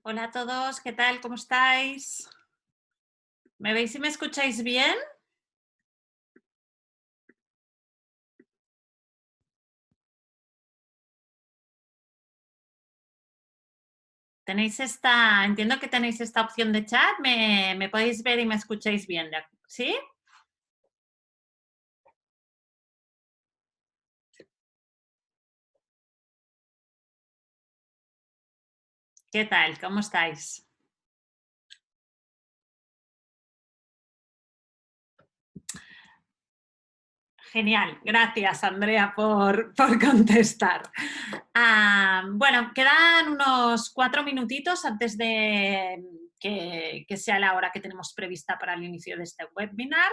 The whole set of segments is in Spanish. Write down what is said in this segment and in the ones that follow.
Hola a todos, ¿qué tal? ¿Cómo estáis? ¿Me veis y me escucháis bien? Entiendo que tenéis esta opción de chat, ¿me podéis ver y me escucháis bien? ¿Sí? ¿Qué tal? ¿Cómo estáis? Genial, gracias Andrea por contestar. Bueno, quedan unos 4 minutitos antes de que sea la hora que tenemos prevista para el inicio de este webinar.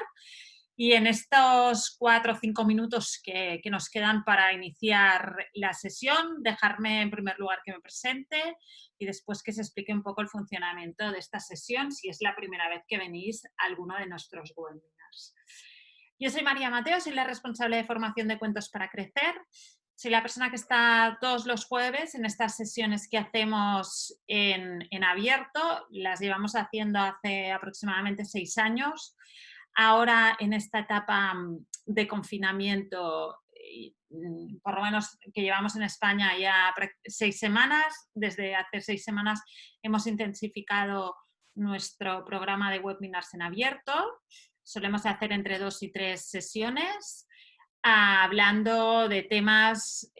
Y en estos 4 o 5 minutos que nos quedan para iniciar la sesión, dejarme en primer lugar que me presente y después que se explique un poco el funcionamiento de esta sesión si es la primera vez que venís a alguno de nuestros webinars. Yo soy María Mateo, soy la responsable de formación de Cuentos para Crecer. Soy la persona que está todos los jueves en estas sesiones que hacemos en abierto. Las llevamos haciendo hace aproximadamente 6 años. Ahora, en esta etapa de confinamiento, por lo menos que llevamos en España ya 6 semanas, desde hace 6 semanas hemos intensificado nuestro programa de webinars en abierto. Solemos hacer entre 2 y 3 sesiones, hablando de temas,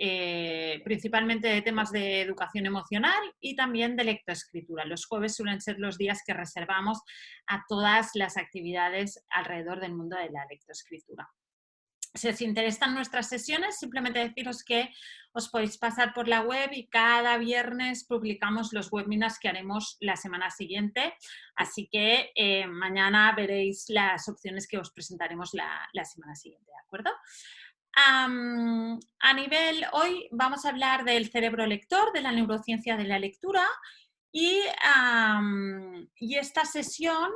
principalmente de temas de educación emocional y también de lectoescritura. Los jueves suelen ser los días que reservamos a todas las actividades alrededor del mundo de la lectoescritura. Si os interesan nuestras sesiones, simplemente deciros que os podéis pasar por la web y cada viernes publicamos los webinars que haremos la semana siguiente. Así que mañana veréis las opciones que os presentaremos la semana siguiente, ¿de acuerdo? Hoy vamos a hablar del cerebro lector, de la neurociencia de la lectura y esta sesión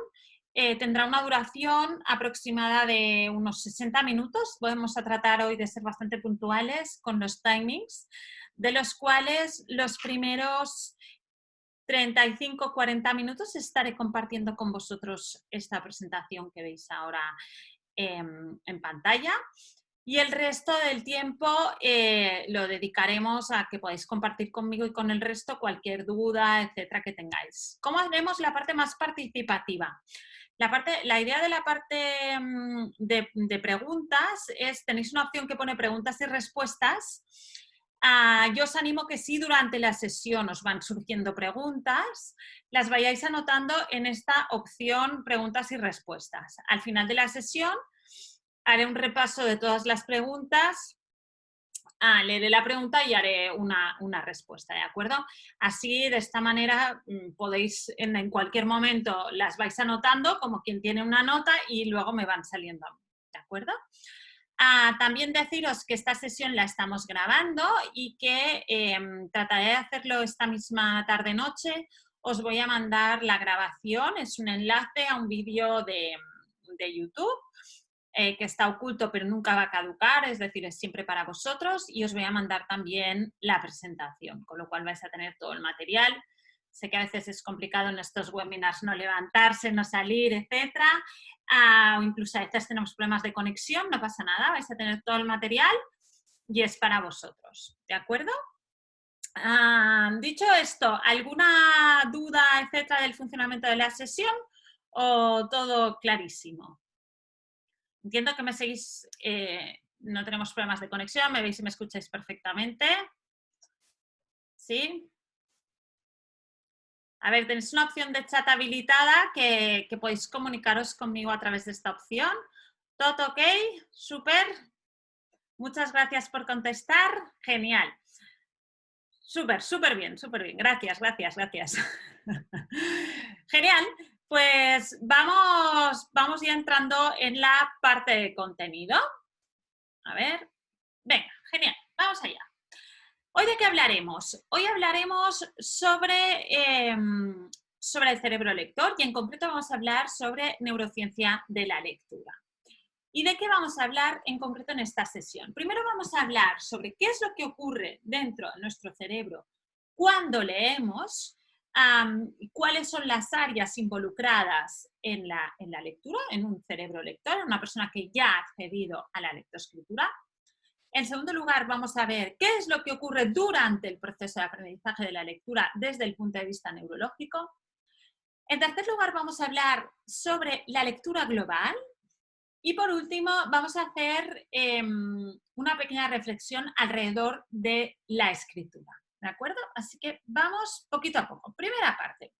tendrá una duración aproximada de unos 60 minutos. Podemos tratar hoy de ser bastante puntuales con los timings, de los cuales los primeros 35-40 minutos estaré compartiendo con vosotros esta presentación que veis ahora en pantalla. Y el resto del tiempo lo dedicaremos a que podáis compartir conmigo y con el resto cualquier duda, etcétera, que tengáis. ¿Cómo haremos la parte más participativa? La idea de la parte de preguntas es, tenéis una opción que pone preguntas y respuestas. Yo os animo que si durante la sesión os van surgiendo preguntas, las vayáis anotando en esta opción preguntas y respuestas. Al final de la sesión haré un repaso de todas las preguntas, leeré la pregunta y haré una respuesta, ¿de acuerdo? Así, de esta manera, podéis en cualquier momento las vais anotando como quien tiene una nota y luego me van saliendo, ¿de acuerdo? También deciros que esta sesión la estamos grabando y que trataré de hacerlo esta misma tarde-noche. Os voy a mandar la grabación, es un enlace a un vídeo de YouTube que está oculto pero nunca va a caducar, es decir, es siempre para vosotros, y os voy a mandar también la presentación, con lo cual vais a tener todo el material. Sé que a veces es complicado en estos webinars no levantarse, no salir, etcétera, o incluso a veces tenemos problemas de conexión, no pasa nada, vais a tener todo el material y es para vosotros, ¿de acuerdo? Dicho esto, ¿alguna duda, etcétera, del funcionamiento de la sesión o todo clarísimo? Entiendo que me seguís, no tenemos problemas de conexión, me veis y me escucháis perfectamente. ¿Sí? A ver, tenéis una opción de chat habilitada que podéis comunicaros conmigo a través de esta opción. ¿Todo ok? ¿Súper? Muchas gracias por contestar. Genial. Súper, súper bien, súper bien. Gracias, gracias, gracias. Genial. Pues vamos ya entrando en la parte de contenido. A ver. Venga, genial. Vamos allá. ¿Hoy de qué hablaremos? Hoy hablaremos sobre el cerebro lector y en concreto vamos a hablar sobre neurociencia de la lectura. ¿Y de qué vamos a hablar en concreto en esta sesión? Primero vamos a hablar sobre qué es lo que ocurre dentro de nuestro cerebro cuando leemos. cuáles son las áreas involucradas en la lectura, en un cerebro lector, en una persona que ya ha accedido a la lectoescritura. En segundo lugar, vamos a ver qué es lo que ocurre durante el proceso de aprendizaje de la lectura desde el punto de vista neurológico. En tercer lugar, vamos a hablar sobre la lectura global. Y por último, vamos a hacer una pequeña reflexión alrededor de la escritura. ¿De acuerdo? Así que vamos poquito a poco. Primera parte.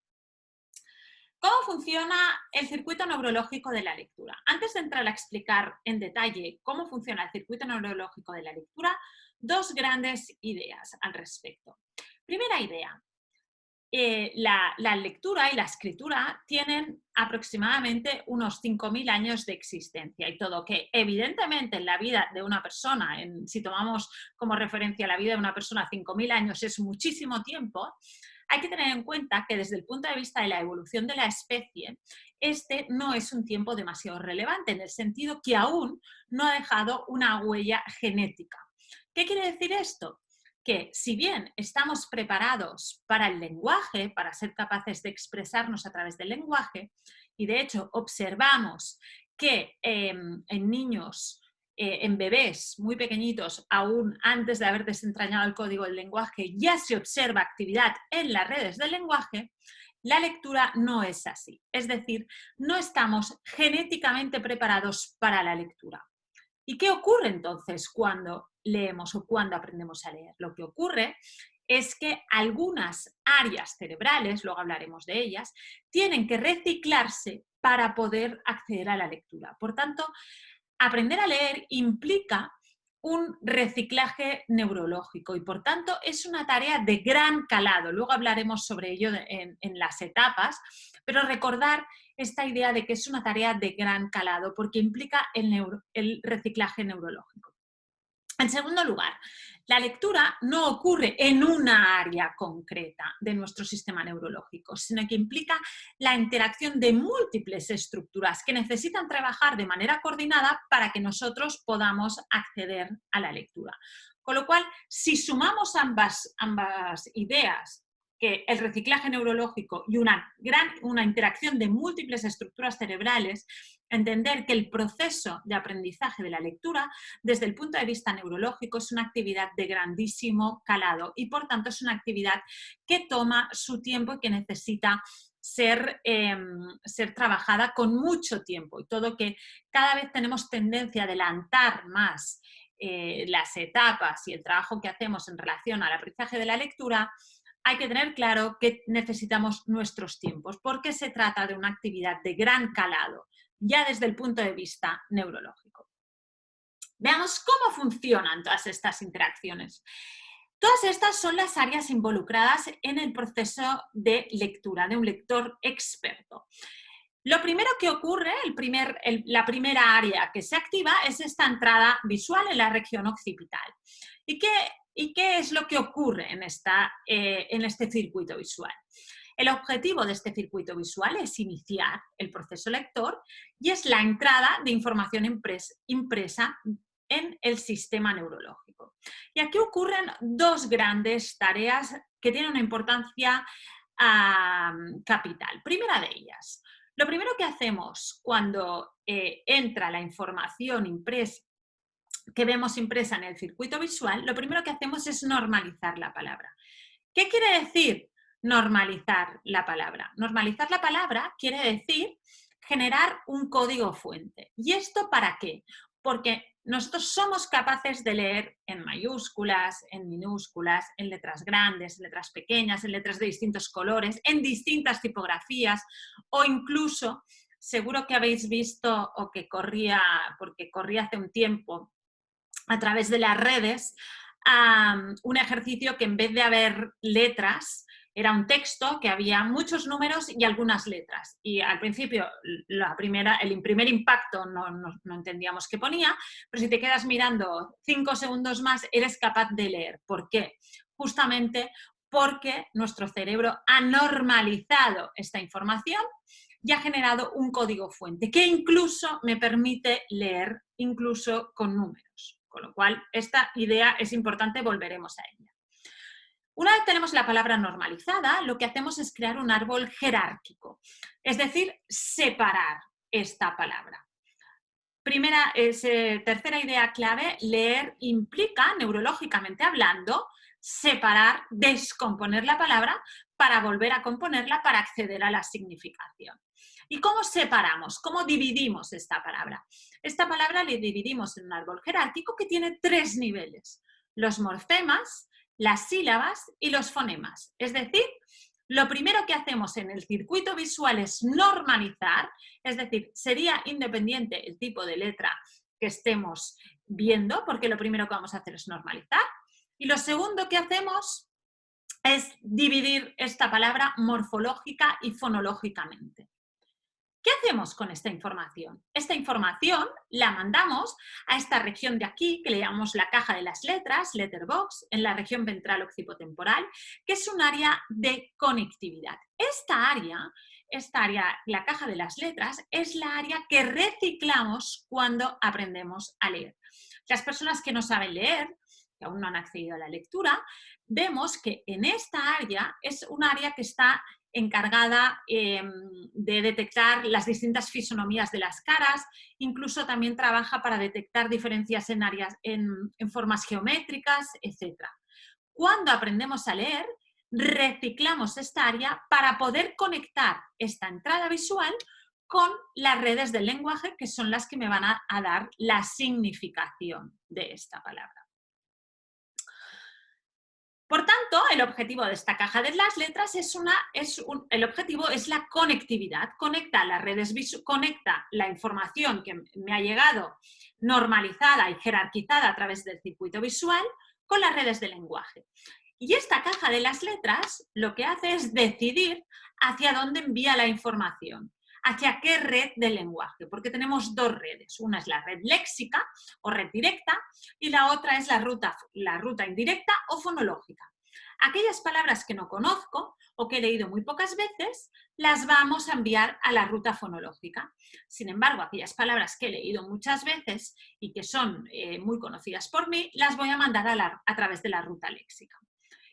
¿Cómo funciona el circuito neurológico de la lectura? Antes de entrar a explicar en detalle cómo funciona el circuito neurológico de la lectura, dos grandes ideas al respecto. Primera idea. La lectura y la escritura tienen aproximadamente unos 5.000 años de existencia y todo que evidentemente en la vida de una persona, si tomamos como referencia la vida de una persona 5.000 años es muchísimo tiempo, hay que tener en cuenta que desde el punto de vista de la evolución de la especie, este no es un tiempo demasiado relevante en el sentido que aún no ha dejado una huella genética. ¿Qué quiere decir esto? Que si bien estamos preparados para el lenguaje, para ser capaces de expresarnos a través del lenguaje, y de hecho observamos que en niños, en bebés muy pequeñitos, aún antes de haber desentrañado el código del lenguaje, ya se observa actividad en las redes del lenguaje, la lectura no es así. Es decir, no estamos genéticamente preparados para la lectura. ¿Y qué ocurre entonces cuando leemos o cuando aprendemos a leer? Lo que ocurre es que algunas áreas cerebrales, luego hablaremos de ellas, tienen que reciclarse para poder acceder a la lectura. Por tanto, aprender a leer implica un reciclaje neurológico y por tanto es una tarea de gran calado. Luego hablaremos sobre ello en las etapas, pero recordar esta idea de que es una tarea de gran calado porque implica el reciclaje neurológico. En segundo lugar, la lectura no ocurre en una área concreta de nuestro sistema neurológico, sino que implica la interacción de múltiples estructuras que necesitan trabajar de manera coordinada para que nosotros podamos acceder a la lectura. Con lo cual, si sumamos ambas ideas, que el reciclaje neurológico y una interacción de múltiples estructuras cerebrales, entender que el proceso de aprendizaje de la lectura, desde el punto de vista neurológico, es una actividad de grandísimo calado y, por tanto, es una actividad que toma su tiempo y que necesita ser trabajada con mucho tiempo. Y todo que cada vez tenemos tendencia a adelantar más las etapas y el trabajo que hacemos en relación al aprendizaje de la lectura, hay que tener claro que necesitamos nuestros tiempos, porque se trata de una actividad de gran calado, ya desde el punto de vista neurológico. Veamos cómo funcionan todas estas interacciones. Todas estas son las áreas involucradas en el proceso de lectura, de un lector experto. Lo primero que ocurre, la primera área que se activa es esta entrada visual en la región occipital. ¿Y qué es lo que ocurre en este circuito visual? El objetivo de este circuito visual es iniciar el proceso lector y es la entrada de información impresa en el sistema neurológico. Y aquí ocurren dos grandes tareas que tienen una importancia capital. Primera de ellas, lo primero que hacemos cuando entra la información impresa, que vemos impresa en el circuito visual, lo primero que hacemos es normalizar la palabra. ¿Qué quiere decir normalizar la palabra? Normalizar la palabra quiere decir generar un código fuente. ¿Y esto para qué? Porque nosotros somos capaces de leer en mayúsculas, en minúsculas, en letras grandes, en letras pequeñas, en letras de distintos colores, en distintas tipografías o incluso, seguro que habéis visto o que porque corría hace un tiempo a través de las redes, un ejercicio que en vez de haber letras, era un texto que había muchos números y algunas letras. Y al principio, el primer impacto no entendíamos qué ponía, pero si te quedas mirando 5 segundos más, eres capaz de leer. ¿Por qué? Justamente porque nuestro cerebro ha normalizado esta información y ha generado un código fuente que incluso me permite leer incluso con números. Con lo cual, esta idea es importante, volveremos a ella. Una vez tenemos la palabra normalizada, lo que hacemos es crear un árbol jerárquico, es decir, separar esta palabra. Tercera idea clave, leer implica, neurológicamente hablando, separar, descomponer la palabra para volver a componerla para acceder a la significación. ¿Y cómo separamos? ¿Cómo dividimos esta palabra? Esta palabra la dividimos en un árbol jerárquico que tiene 3 niveles: los morfemas, las sílabas y los fonemas. Es decir, lo primero que hacemos en el circuito visual es normalizar, es decir, sería independiente el tipo de letra que estemos viendo, porque lo primero que vamos a hacer es normalizar. Y lo segundo que hacemos es dividir esta palabra morfológica y fonológicamente. ¿Qué hacemos con esta información? Esta información la mandamos a esta región de aquí, que le llamamos la caja de las letras, letterbox, en la región ventral occipital, que es un área de conectividad. Esta área, la caja de las letras, es la área que reciclamos cuando aprendemos a leer. Las personas que no saben leer, que aún no han accedido a la lectura, vemos que en esta área es un área que está encargada de detectar las distintas fisonomías de las caras, incluso también trabaja para detectar diferencias en formas geométricas, etc. Cuando aprendemos a leer, reciclamos esta área para poder conectar esta entrada visual con las redes del lenguaje, que son las que me van a dar la significación de esta palabra. Por tanto, el objetivo de esta caja de las letras es la conectividad. Conecta las redes, conecta la información que me ha llegado normalizada y jerarquizada a través del circuito visual con las redes de lenguaje. Y esta caja de las letras lo que hace es decidir hacia dónde envía la información, hacia qué red del lenguaje, porque tenemos 2 redes. Una es la red léxica o red directa y la otra es la ruta indirecta o fonológica. Aquellas palabras que no conozco o que he leído muy pocas veces, las vamos a enviar a la ruta fonológica. Sin embargo, aquellas palabras que he leído muchas veces y que son muy conocidas por mí, las voy a mandar a través de la ruta léxica.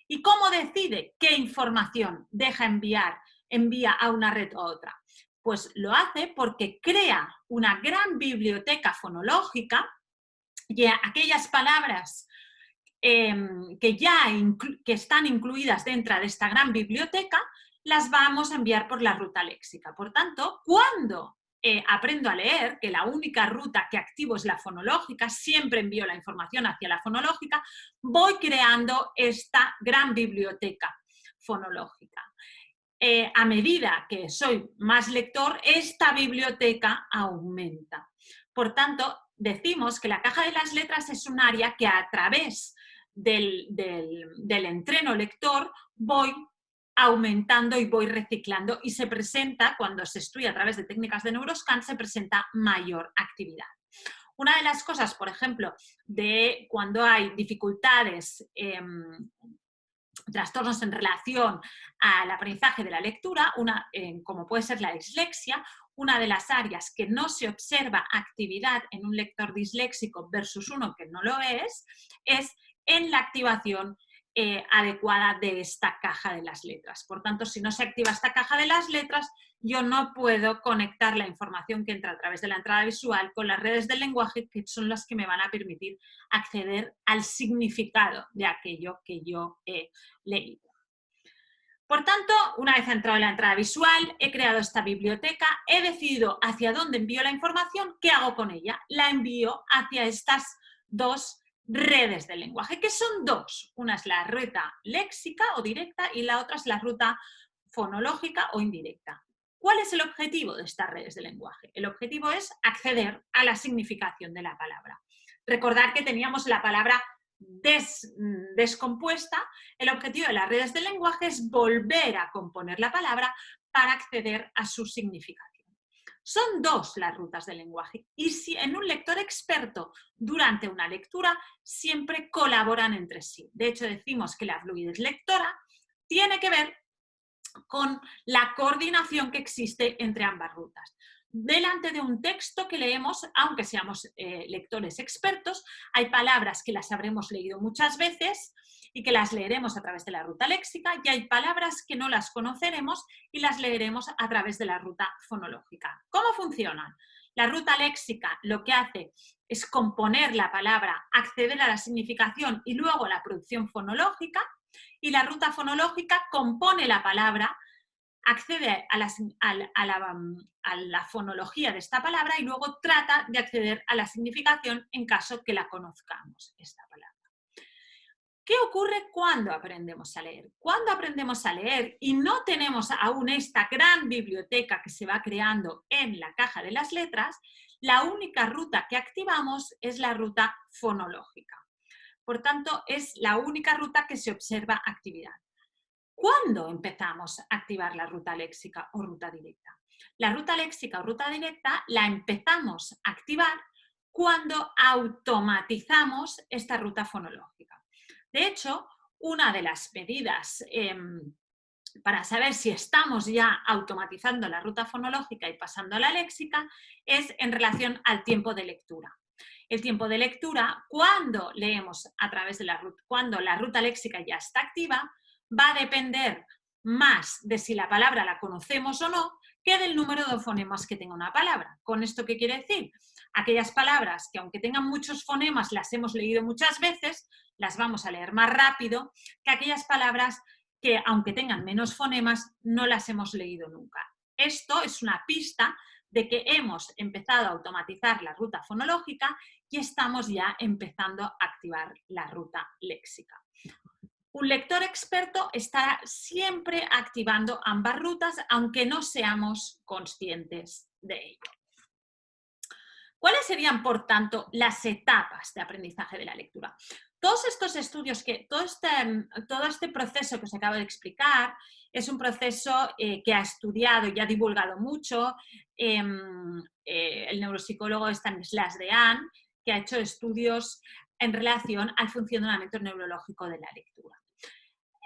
¿Y cómo decide qué información envía a una red u otra? Pues lo hace porque crea una gran biblioteca fonológica y aquellas palabras que están incluidas dentro de esta gran biblioteca las vamos a enviar por la ruta léxica. Por tanto, cuando aprendo a leer, que la única ruta que activo es la fonológica, siempre envío la información hacia la fonológica, voy creando esta gran biblioteca fonológica. A medida que soy más lector, esta biblioteca aumenta. Por tanto, decimos que la caja de las letras es un área que a través del entreno lector voy aumentando y voy reciclando y se presenta, cuando se estudia a través de técnicas de Neuroscan, se presenta mayor actividad. Una de las cosas, por ejemplo, de cuando hay dificultades, trastornos en relación al aprendizaje de la lectura, como puede ser la dislexia, una de las áreas que no se observa actividad en un lector disléxico versus uno que no lo es en la activación adecuada de esta caja de las letras. Por tanto, si no se activa esta caja de las letras, yo no puedo conectar la información que entra a través de la entrada visual con las redes del lenguaje, que son las que me van a permitir acceder al significado de aquello que yo he leído. Por tanto, una vez entrado en la entrada visual, he creado esta biblioteca, he decidido hacia dónde envío la información, ¿qué hago con ella? La envío hacia estas 2 redes del lenguaje, que son 2. Una es la ruta léxica o directa y la otra es la ruta fonológica o indirecta. ¿Cuál es el objetivo de estas redes de lenguaje? El objetivo es acceder a la significación de la palabra. Recordar que teníamos la palabra descompuesta. El objetivo de las redes de lenguaje es volver a componer la palabra para acceder a su significación. Son 2 las rutas del lenguaje y si en un lector experto durante una lectura siempre colaboran entre sí. De hecho, decimos que la fluidez lectora tiene que ver con la coordinación que existe entre ambas rutas. delante de un texto que leemos, aunque seamos lectores expertos, hay palabras que las habremos leído muchas veces y que las leeremos a través de la ruta léxica, y hay palabras que no las conoceremos y las leeremos a través de la ruta fonológica. ¿Cómo funcionan? La ruta léxica lo que hace es componer la palabra, acceder a la significación y luego la producción fonológica, y la ruta fonológica compone la palabra, accede a la fonología de esta palabra y luego trata de acceder a la significación en caso que la conozcamos, esta palabra. ¿Qué ocurre cuando aprendemos a leer? Cuando aprendemos a leer y no tenemos aún esta gran biblioteca que se va creando en la caja de las letras, la única ruta que activamos es la ruta fonológica. Por tanto, es la única ruta que se observa actividad. ¿Cuándo empezamos a activar la ruta léxica o ruta directa? La ruta léxica o ruta directa la empezamos a activar cuando automatizamos esta ruta fonológica. De hecho, una de las medidas para saber si estamos ya automatizando la ruta fonológica y pasando a la léxica es en relación al tiempo de lectura. El tiempo de lectura, cuando leemos a través de la ruta, cuando la ruta léxica ya está activa, va a depender más de si la palabra la conocemos o no que del número de fonemas que tenga una palabra. ¿Con esto qué quiere decir? Aquellas palabras que aunque tengan muchos fonemas, las hemos leído muchas veces, las vamos a leer más rápido que aquellas palabras que aunque tengan menos fonemas, no las hemos leído nunca. Esto es una pista de que hemos empezado a automatizar la ruta fonológica y estamos ya empezando a activar la ruta léxica. Un lector experto estará siempre activando ambas rutas, aunque no seamos conscientes de ello. ¿Cuáles serían, por tanto, las etapas de aprendizaje de la lectura? Todos estos estudios, todo este proceso que os acabo de explicar, es un proceso que ha estudiado y ha divulgado mucho el neuropsicólogo Stanislas Dehaene, que ha hecho estudios en relación al funcionamiento neurológico de la lectura.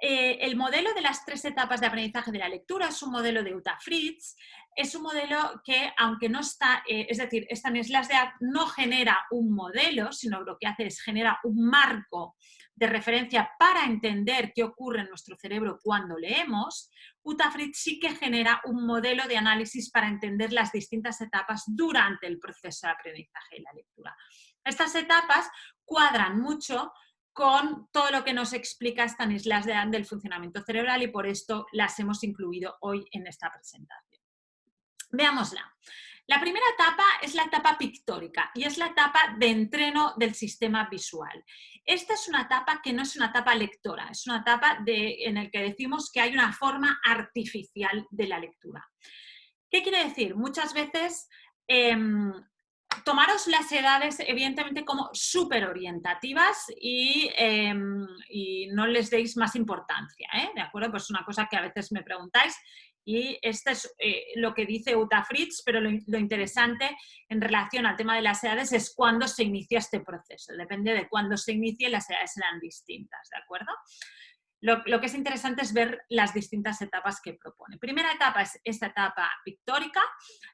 El modelo de las 3 etapas de aprendizaje de la lectura es un modelo de Uta Fritz, es un modelo que, aunque no está, es decir, Stanislas Dehaene no genera un modelo, sino lo que hace es genera un marco de referencia para entender qué ocurre en nuestro cerebro cuando leemos. Uta Fritz sí que genera un modelo de análisis para entender las distintas etapas durante el proceso de aprendizaje de la lectura. Estas etapas cuadran mucho con todo lo que nos explica Stanislas Dehaene del funcionamiento cerebral y por esto las hemos incluido hoy en esta presentación. Veámosla. La primera etapa es la etapa pictórica y es la etapa de entreno del sistema visual. Esta es una etapa que no es una etapa lectora, es una etapa en la que decimos que hay una forma artificial de la lectura. ¿Qué quiere decir? Muchas veces tomaros las edades evidentemente como súper orientativas y no les deis más importancia, ¿de acuerdo? Pues es una cosa que a veces me preguntáis y esto es lo que dice Uta Fritz, pero lo interesante en relación al tema de las edades es cuándo se inicia este proceso. Depende de cuándo se inicie, las edades serán distintas, ¿de acuerdo? Lo que es interesante es ver las distintas etapas que propone. Primera etapa es esta etapa pictórica,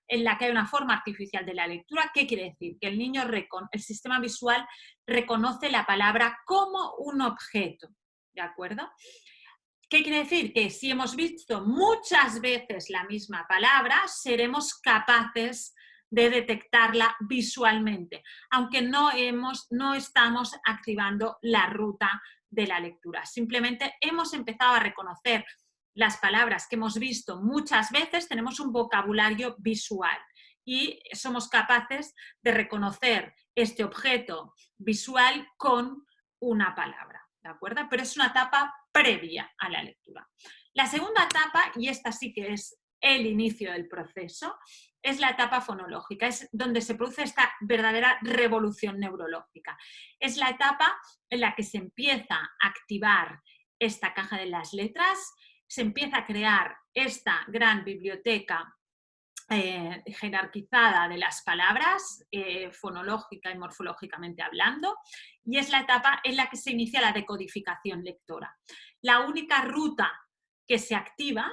en la que hay una forma artificial de la lectura. ¿Qué quiere decir? Que el sistema visual reconoce la palabra como un objeto, ¿de acuerdo? ¿Qué quiere decir? Que si hemos visto muchas veces la misma palabra, seremos capaces de detectarla visualmente, aunque no estamos activando la ruta de la lectura. Simplemente hemos empezado a reconocer las palabras que hemos visto muchas veces, tenemos un vocabulario visual y somos capaces de reconocer este objeto visual con una palabra, ¿de acuerdo? Pero es una etapa previa a la lectura. La segunda etapa, y esta sí que es el inicio del proceso, es la etapa fonológica, es donde se produce esta verdadera revolución neurológica. Es la etapa en la que se empieza a activar esta caja de las letras, se empieza a crear esta gran biblioteca jerarquizada de las palabras, fonológica y morfológicamente hablando, y es la etapa en la que se inicia la decodificación lectora. La única ruta que se activa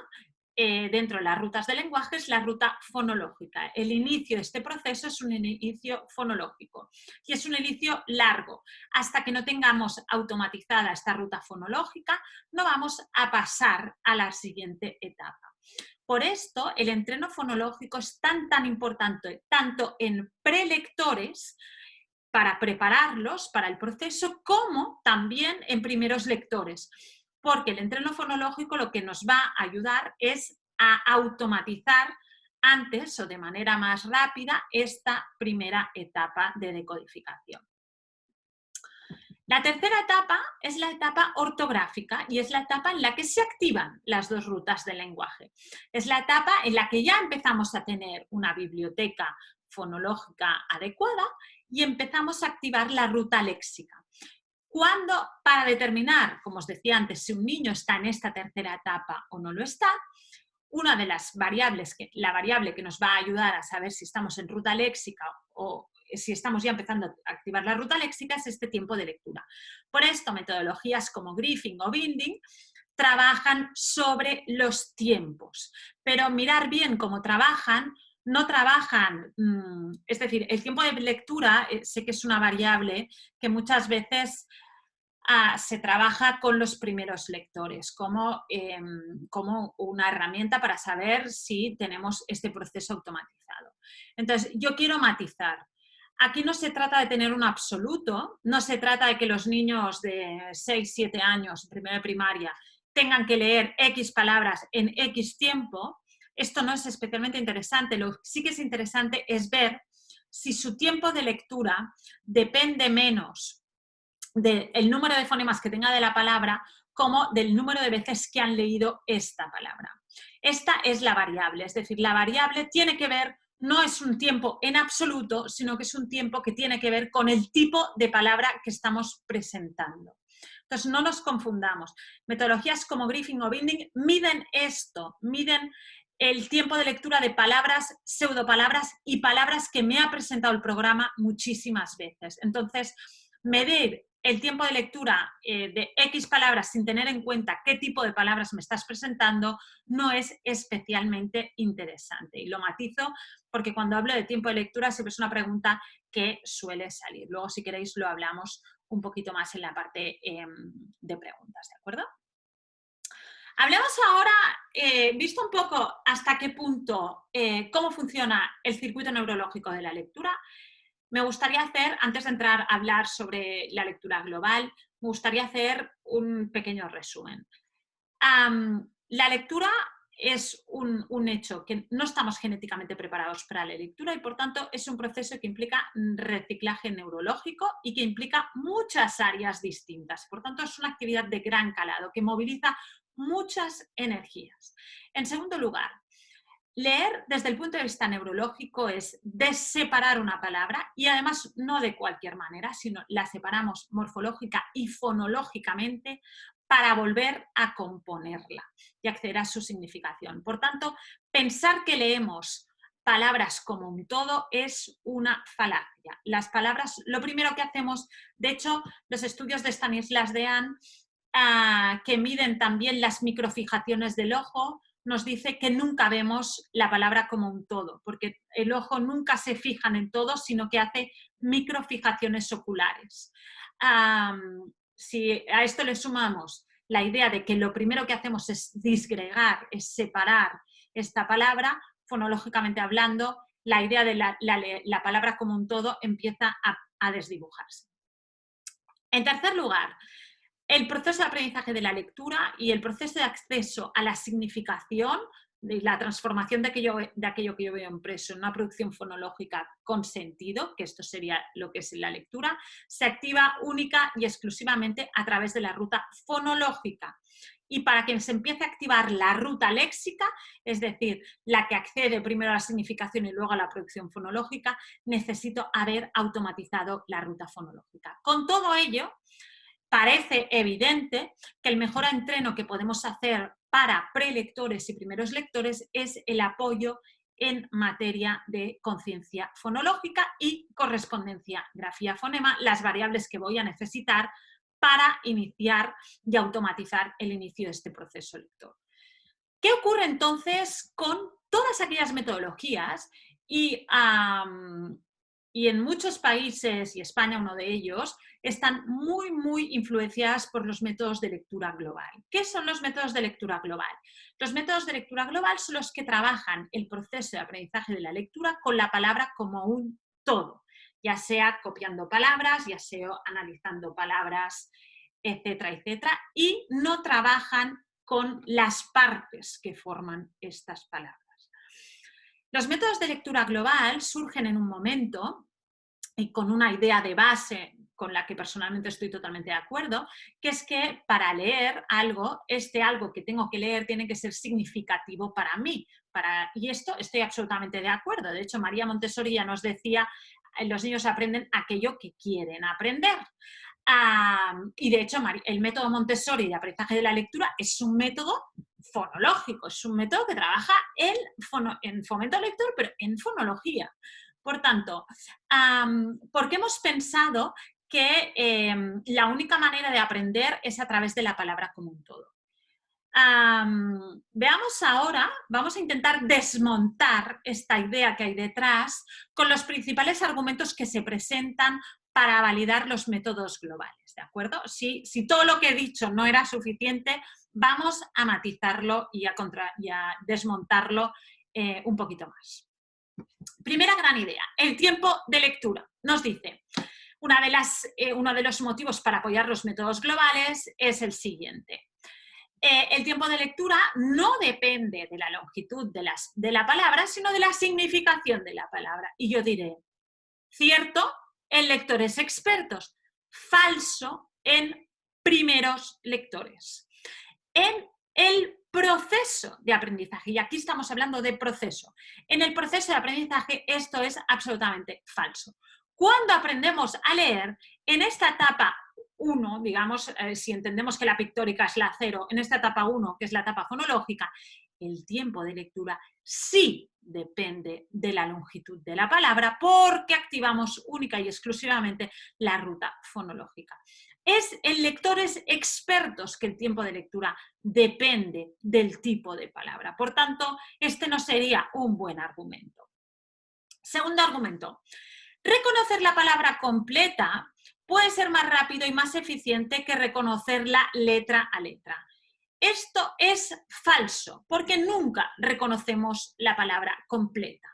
dentro de las rutas de lenguaje es la ruta fonológica. El inicio de este proceso es un inicio fonológico y es un inicio largo. Hasta que no tengamos automatizada esta ruta fonológica, no vamos a pasar a la siguiente etapa. Por esto, el entreno fonológico es tan importante, tanto en prelectores, para prepararlos para el proceso, como también en primeros lectores, porque el entreno fonológico lo que nos va a ayudar es a automatizar antes o de manera más rápida esta primera etapa de decodificación. La tercera etapa es la etapa ortográfica y es la etapa en la que se activan las dos rutas del lenguaje. Es la etapa en la que ya empezamos a tener una biblioteca fonológica adecuada y empezamos a activar la ruta léxica. Cuando, para determinar, como os decía antes, si un niño está en esta tercera etapa o no lo está, una de las variables, la variable que nos va a ayudar a saber si estamos en ruta léxica o si estamos ya empezando a activar la ruta léxica, es este tiempo de lectura. Por esto, metodologías como Griffin o Binding trabajan sobre los tiempos, pero mirar bien cómo trabajan. No trabajan, es decir, el tiempo de lectura sé que es una variable que muchas veces se trabaja con los primeros lectores como una herramienta para saber si tenemos este proceso automatizado. Entonces, yo quiero matizar. Aquí no se trata de tener un absoluto, no se trata de que los niños de 6, 7 años, primero de primaria, tengan que leer X palabras en X tiempo. Esto no es especialmente interesante. Lo que sí que es interesante es ver si su tiempo de lectura depende menos del número de fonemas que tenga de la palabra como del número de veces que han leído esta palabra. Esta es la variable, es decir, la variable tiene que ver, no es un tiempo en absoluto, sino que es un tiempo que tiene que ver con el tipo de palabra que estamos presentando. Entonces, no nos confundamos. Metodologías como Griffin o Binding miden esto, miden el tiempo de lectura de palabras, pseudopalabras y palabras que me ha presentado el programa muchísimas veces. Entonces, medir el tiempo de lectura de X palabras sin tener en cuenta qué tipo de palabras me estás presentando no es especialmente interesante. Y lo matizo porque cuando hablo de tiempo de lectura siempre es una pregunta que suele salir. Luego, si queréis, lo hablamos un poquito más en la parte de preguntas, ¿de acuerdo? Hablemos ahora, visto un poco hasta qué punto, cómo funciona el circuito neurológico de la lectura. Me gustaría hacer, antes de entrar a hablar sobre la lectura global, me gustaría hacer un pequeño resumen. La lectura es un hecho que no estamos genéticamente preparados para la lectura y por tanto es un proceso que implica reciclaje neurológico y que implica muchas áreas distintas. Por tanto, es una actividad de gran calado que moviliza muchas energías. En segundo lugar, leer desde el punto de vista neurológico es deseparar una palabra y además no de cualquier manera, sino la separamos morfológica y fonológicamente para volver a componerla y acceder a su significación. Por tanto, pensar que leemos palabras como un todo es una falacia. Las palabras, lo primero que hacemos, de hecho, los estudios de Stanislas Dehaene, que miden también las microfijaciones del ojo, nos dice que nunca vemos la palabra como un todo, porque el ojo nunca se fija en el todo, sino que hace microfijaciones oculares. Si a esto le sumamos la idea de que lo primero que hacemos es disgregar, es separar esta palabra, fonológicamente hablando, la idea de la palabra como un todo empieza a desdibujarse. En tercer lugar, el proceso de aprendizaje de la lectura y el proceso de acceso a la significación, de la transformación de aquello que yo veo impreso en una producción fonológica con sentido, que esto sería lo que es la lectura, se activa única y exclusivamente a través de la ruta fonológica. Y para que se empiece a activar la ruta léxica, es decir, la que accede primero a la significación y luego a la producción fonológica, necesito haber automatizado la ruta fonológica. Con todo ello, parece evidente que el mejor entreno que podemos hacer para prelectores y primeros lectores es el apoyo en materia de conciencia fonológica y correspondencia grafía-fonema, las variables que voy a necesitar para iniciar y automatizar el inicio de este proceso lector. ¿Qué ocurre entonces con todas aquellas metodologías? Y en muchos países, y España uno de ellos, están muy influenciadas por los métodos de lectura global. ¿Qué son los métodos de lectura global? Los métodos de lectura global son los que trabajan el proceso de aprendizaje de la lectura con la palabra como un todo, ya sea copiando palabras, ya sea analizando palabras, etcétera, etcétera, y no trabajan con las partes que forman estas palabras. Los métodos de lectura global surgen en un momento y con una idea de base con la que personalmente estoy totalmente de acuerdo, que es que para leer algo, algo que tengo que leer tiene que ser significativo para mí. Y esto estoy absolutamente de acuerdo. De hecho, María Montessori ya nos decía, los niños aprenden aquello que quieren aprender. Y de hecho, el método Montessori de aprendizaje de la lectura es un método fonológico, es un método que trabaja en fomento lector, pero en fonología. Por tanto, ¿por qué hemos pensado que la única manera de aprender es a través de la palabra como un todo? Veamos ahora, vamos a intentar desmontar esta idea que hay detrás con los principales argumentos que se presentan para validar los métodos globales, ¿de acuerdo? Si todo lo que he dicho no era suficiente, vamos a matizarlo y a desmontarlo un poquito más. Primera gran idea, el tiempo de lectura. Nos dice, uno de los motivos para apoyar los métodos globales es el siguiente. El tiempo de lectura no depende de la longitud de la palabra, sino de la significación de la palabra. Y yo diré, cierto en lectores expertos, falso en primeros lectores. En el proceso de aprendizaje, y aquí estamos hablando de proceso, en el proceso de aprendizaje esto es absolutamente falso. Cuando aprendemos a leer, en esta etapa 1, digamos, si entendemos que la pictórica es la 0, en esta etapa 1, que es la etapa fonológica, el tiempo de lectura sí depende de la longitud de la palabra porque activamos única y exclusivamente la ruta fonológica. Es en lectores expertos que el tiempo de lectura depende del tipo de palabra. Por tanto, este no sería un buen argumento. Segundo argumento. Reconocer la palabra completa puede ser más rápido y más eficiente que reconocerla letra a letra. Esto es falso, porque nunca reconocemos la palabra completa.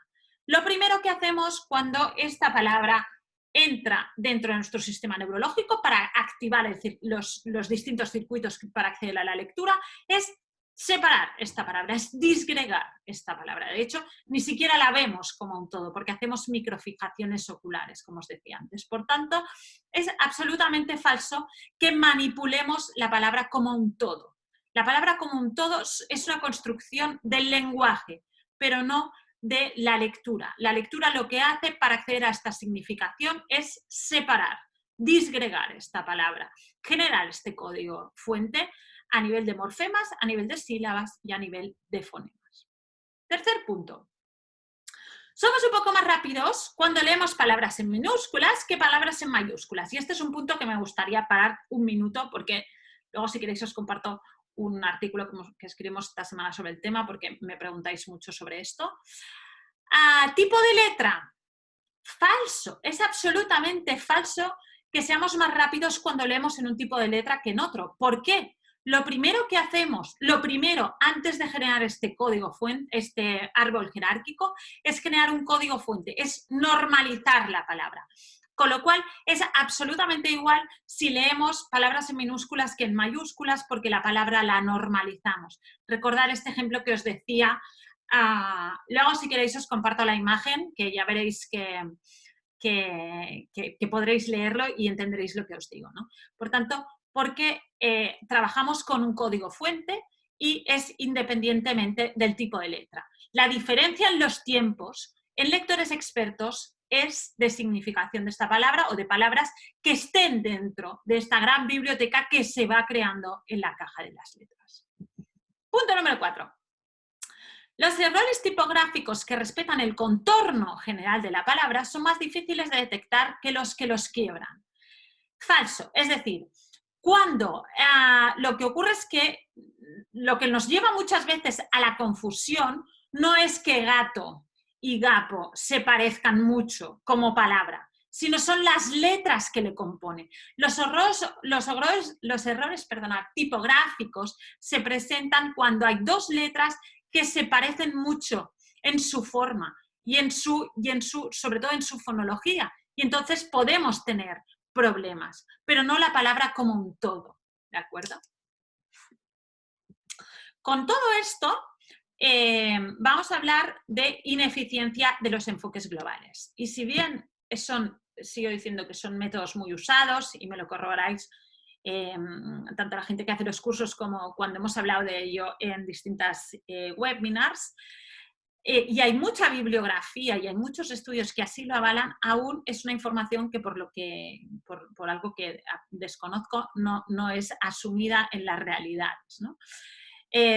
Lo primero que hacemos cuando esta palabra entra dentro de nuestro sistema neurológico para activar los distintos circuitos para acceder a la lectura es separar esta palabra, es disgregar esta palabra. De hecho, ni siquiera la vemos como un todo, porque hacemos microfijaciones oculares, como os decía antes. Por tanto, es absolutamente falso que manipulemos la palabra como un todo. La palabra como un todo es una construcción del lenguaje, pero no de la lectura. La lectura lo que hace para acceder a esta significación es separar, disgregar esta palabra, generar este código fuente a nivel de morfemas, a nivel de sílabas y a nivel de fonemas. Tercer punto. Somos un poco más rápidos cuando leemos palabras en minúsculas que palabras en mayúsculas. Y este es un punto que me gustaría parar un minuto porque luego si queréis os comparto un artículo que escribimos esta semana sobre el tema porque me preguntáis mucho sobre esto. Tipo de letra. Falso. Es absolutamente falso que seamos más rápidos cuando leemos en un tipo de letra que en otro. ¿Por qué? Lo primero que hacemos, antes de generar este código fuente, este árbol jerárquico, es generar un código fuente, es normalizar la palabra. Con lo cual es absolutamente igual si leemos palabras en minúsculas que en mayúsculas porque la palabra la normalizamos. Recordad este ejemplo que os decía. Luego si queréis os comparto la imagen que ya veréis que podréis leerlo y entenderéis lo que os digo, ¿no? Por tanto, porque trabajamos con un código fuente y es independientemente del tipo de letra. La diferencia en los tiempos en lectores expertos es de significación de esta palabra o de palabras que estén dentro de esta gran biblioteca que se va creando en la caja de las letras. Punto número 4. Los errores tipográficos que respetan el contorno general de la palabra son más difíciles de detectar que los quiebran. Falso, es decir, Cuando lo que ocurre es que lo que nos lleva muchas veces a la confusión no es que gato y gapo se parezcan mucho como palabra, sino son las letras que le componen. Los errores tipográficos se presentan cuando hay dos letras que se parecen mucho en su forma y sobre todo en su fonología. Y entonces podemos tener problemas, pero no la palabra como un todo, ¿de acuerdo? Con todo esto, vamos a hablar de ineficiencia de los enfoques globales. Y si bien sigo diciendo que son métodos muy usados, y me lo corroboráis, tanto la gente que hace los cursos como cuando hemos hablado de ello en distintas webinars, y hay mucha bibliografía y hay muchos estudios que así lo avalan, aún es una información que por algo que desconozco no es asumida en las realidades, ¿no?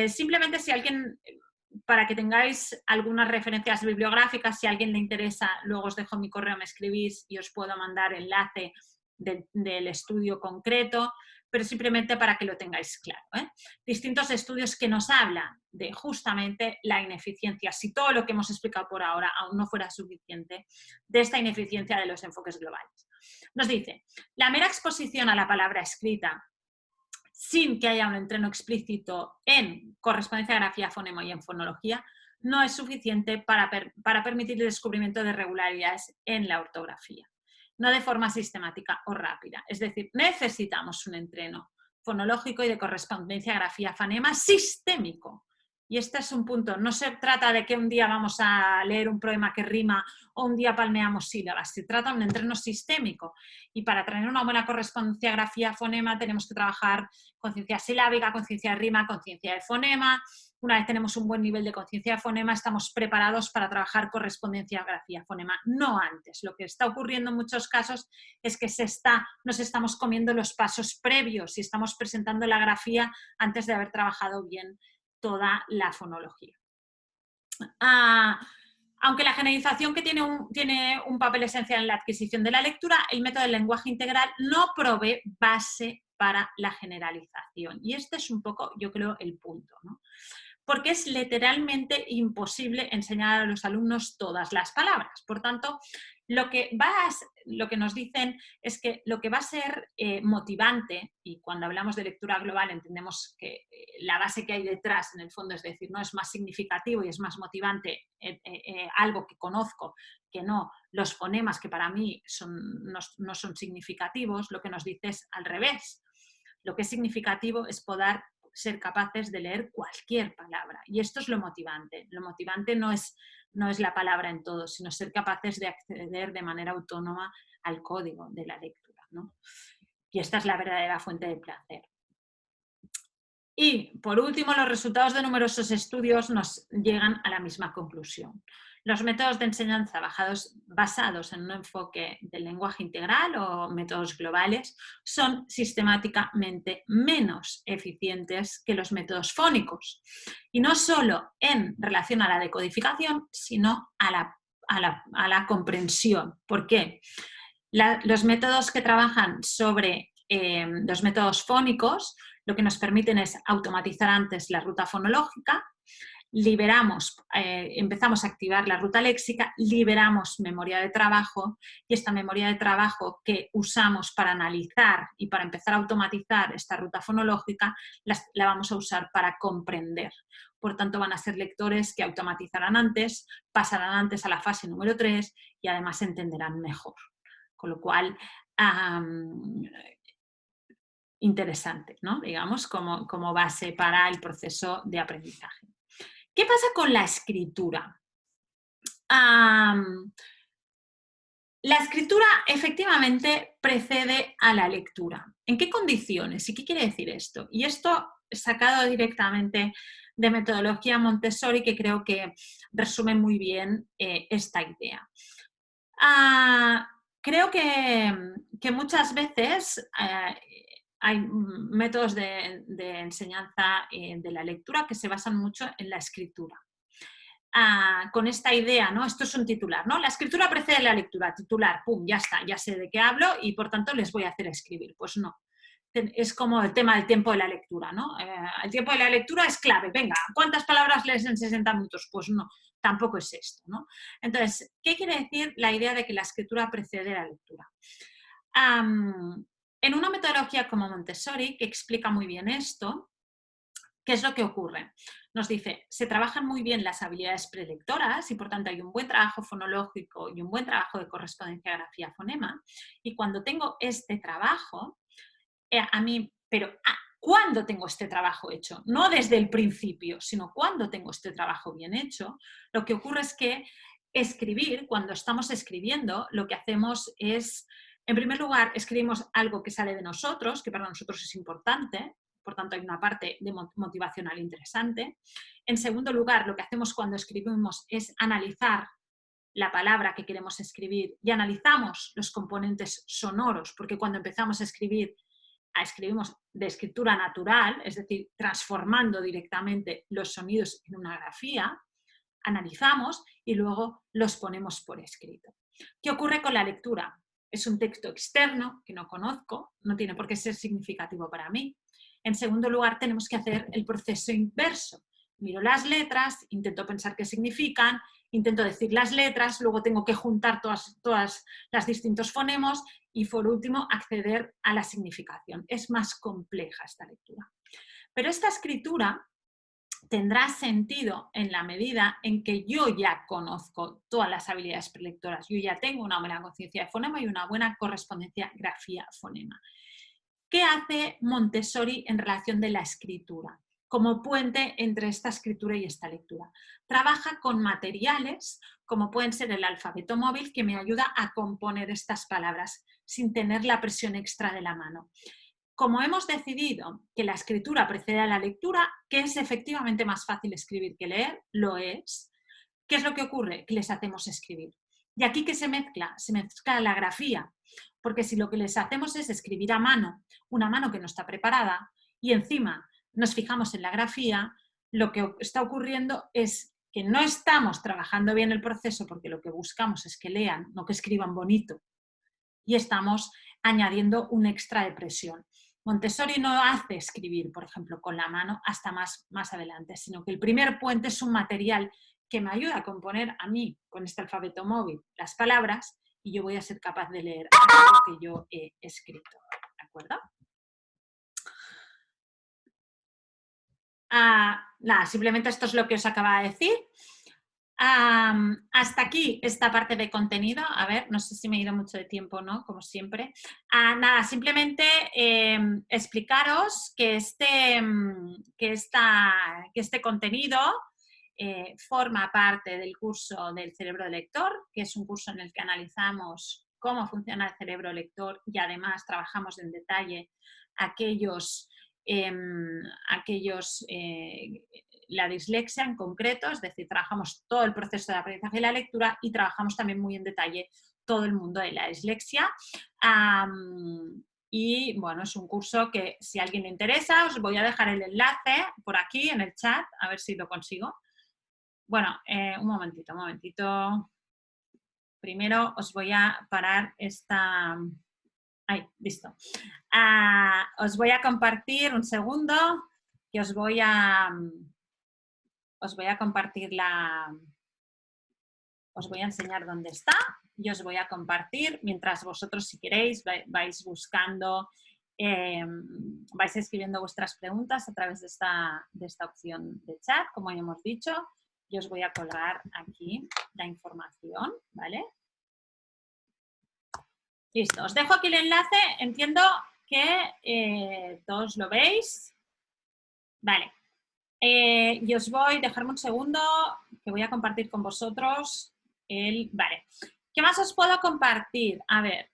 Simplemente si alguien, para que tengáis algunas referencias bibliográficas, si a alguien le interesa, luego os dejo mi correo, me escribís y os puedo mandar enlace del estudio concreto, pero simplemente para que lo tengáis claro, ¿eh? Distintos estudios que nos hablan de justamente la ineficiencia, si todo lo que hemos explicado por ahora aún no fuera suficiente, de esta ineficiencia de los enfoques globales. Nos dice, la mera exposición a la palabra escrita sin que haya un entreno explícito en correspondencia, grafía, fonema y en fonología, no es suficiente para permitir el descubrimiento de irregularidades en la ortografía, no de forma sistemática o rápida. Es decir, necesitamos un entreno fonológico y de correspondencia, grafía, fonema sistémico. Y este es un punto, no se trata de que un día vamos a leer un poema que rima o un día palmeamos sílabas, se trata de un entreno sistémico. Y para tener una buena correspondencia, grafía, fonema, tenemos que trabajar conciencia silábica, conciencia de rima, conciencia de fonema. Una vez tenemos un buen nivel de conciencia de fonema, estamos preparados para trabajar correspondencia, grafía, fonema, no antes. Lo que está ocurriendo en muchos casos es que nos estamos comiendo los pasos previos y estamos presentando la grafía antes de haber trabajado bien toda la fonología. Aunque la generalización que tiene un papel esencial en la adquisición de la lectura, el método del lenguaje integral no provee base para la generalización. Y este es un poco, yo creo, el punto, ¿no? Porque es literalmente imposible enseñar a los alumnos todas las palabras. Por tanto, lo que nos dicen es que lo que va a ser motivante, y cuando hablamos de lectura global entendemos que la base que hay detrás, en el fondo, es decir, no es más significativo y es más motivante algo que conozco que no los fonemas que para mí no son significativos, lo que nos dice es al revés. Lo que es significativo es poder ser capaces de leer cualquier palabra. Y esto es lo motivante. Lo motivante no es la palabra en todo, sino ser capaces de acceder de manera autónoma al código de la lectura, ¿no? Y esta es la verdadera fuente de placer. Y, por último, los resultados de numerosos estudios nos llegan a la misma conclusión. Los métodos de enseñanza basados en un enfoque del lenguaje integral o métodos globales son sistemáticamente menos eficientes que los métodos fónicos. Y no solo en relación a la decodificación, sino a la comprensión. ¿Por qué? Los métodos que trabajan sobre los métodos fónicos lo que nos permiten es automatizar antes la ruta fonológica, empezamos a activar la ruta léxica, liberamos memoria de trabajo y esta memoria de trabajo que usamos para analizar y para empezar a automatizar esta ruta fonológica la vamos a usar para comprender. Por tanto, van a ser lectores que automatizarán antes, pasarán antes a la fase número 3 y además entenderán mejor. Con lo cual, interesante, ¿no? Digamos, como base para el proceso de aprendizaje. ¿Qué pasa con la escritura? La escritura efectivamente precede a la lectura. ¿En qué condiciones? ¿Y qué quiere decir esto? Y esto sacado directamente de metodología Montessori, que creo que resume muy bien esta idea. Creo que muchas veces hay métodos de enseñanza de la lectura que se basan mucho en la escritura. Con esta idea, ¿no? Esto es un titular, ¿no? La escritura precede la lectura, titular, pum, ya está, ya sé de qué hablo y por tanto les voy a hacer escribir. Pues no. es como el tema del tiempo de la lectura, ¿no? El tiempo de la lectura es clave. Venga, ¿cuántas palabras lees en 60 minutos? Pues no, tampoco es esto, ¿no? Entonces, ¿qué quiere decir la idea de que la escritura precede la lectura? En una metodología como Montessori, que explica muy bien esto, ¿qué es lo que ocurre? Nos dice, se trabajan muy bien las habilidades prelectoras y por tanto hay un buen trabajo fonológico y un buen trabajo de correspondencia, grafía, fonema. Y cuando tengo este trabajo, a mí, pero ¿cuándo tengo este trabajo hecho? No desde el principio, sino cuando tengo este trabajo bien hecho. Lo que ocurre es que escribir, cuando estamos escribiendo, lo que hacemos es, en primer lugar, escribimos algo que sale de nosotros, que para nosotros es importante, por tanto hay una parte de motivacional interesante. En segundo lugar, lo que hacemos cuando escribimos es analizar la palabra que queremos escribir y analizamos los componentes sonoros, porque cuando empezamos a escribir, escribimos de escritura natural, es decir, transformando directamente los sonidos en una grafía, analizamos y luego los ponemos por escrito. ¿Qué ocurre con la lectura? Es un texto externo que no conozco, no tiene por qué ser significativo para mí. En segundo lugar, tenemos que hacer el proceso inverso. Miro las letras, intento pensar qué significan, intento decir las letras, luego tengo que juntar todas las distintos fonemas y por último acceder a la significación. Es más compleja esta lectura. Pero esta escritura tendrá sentido en la medida en que yo ya conozco todas las habilidades prelectoras, yo ya tengo una buena conciencia de fonema y una buena correspondencia grafía-fonema. ¿Qué hace Montessori en relación de la escritura? Como puente entre esta escritura y esta lectura. Trabaja con materiales como pueden ser el alfabeto móvil que me ayuda a componer estas palabras sin tener la presión extra de la mano. Como hemos decidido que la escritura precede a la lectura, que es efectivamente más fácil escribir que leer, lo es. ¿Qué es lo que ocurre? Que les hacemos escribir. Y aquí que se mezcla la grafía, porque si lo que les hacemos es escribir a mano, una mano que no está preparada, y encima nos fijamos en la grafía, lo que está ocurriendo es que no estamos trabajando bien el proceso porque lo que buscamos es que lean, no que escriban bonito, y estamos añadiendo un extra de presión. Montessori no hace escribir, por ejemplo, con la mano hasta más adelante, sino que el primer puente es un material que me ayuda a componer a mí, con este alfabeto móvil, las palabras y yo voy a ser capaz de leer algo que yo he escrito. ¿De acuerdo? Nada, simplemente esto es lo que os acaba de decir. Hasta aquí esta parte de contenido. A ver, no sé si me he ido mucho de tiempo, ¿no? Como siempre. Nada, simplemente explicaros que este contenido forma parte del curso del cerebro lector, que es un curso en el que analizamos cómo funciona el cerebro lector y además trabajamos en detalle la dislexia en concreto, es decir, trabajamos todo el proceso de aprendizaje y la lectura y trabajamos también muy en detalle todo el mundo de la dislexia. Y bueno, es un curso que si a alguien le interesa, os voy a dejar el enlace por aquí en el chat, a ver si lo consigo. Bueno, un momentito. Primero os voy a parar esta... Ahí, listo. Os voy a compartir un segundo, que os voy a compartir os voy a enseñar dónde está y os voy a compartir, mientras vosotros si queréis vais buscando, vais escribiendo vuestras preguntas a través de esta opción de chat, como ya hemos dicho, yo os voy a colgar aquí la información, ¿vale? Listo, os dejo aquí el enlace, entiendo que todos lo veis. Vale, y os voy a dejarme un segundo que voy a compartir con vosotros Vale, ¿qué más os puedo compartir? A ver,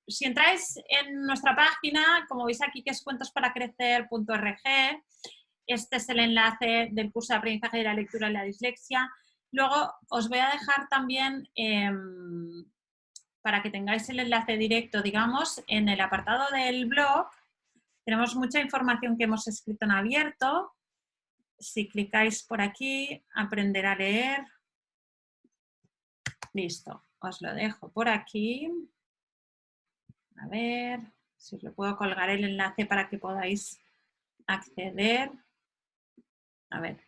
si entráis en nuestra página, como veis aquí que es cuentosparaCrecer.org, este es el enlace del curso de aprendizaje de la lectura y la dislexia. Luego os voy a dejar también, para que tengáis el enlace directo, digamos, en el apartado del blog, tenemos mucha información que hemos escrito en abierto. Si clicáis por aquí, aprender a leer. Listo, os lo dejo por aquí. A ver Si os le puedo colgar el enlace para que podáis acceder. A ver.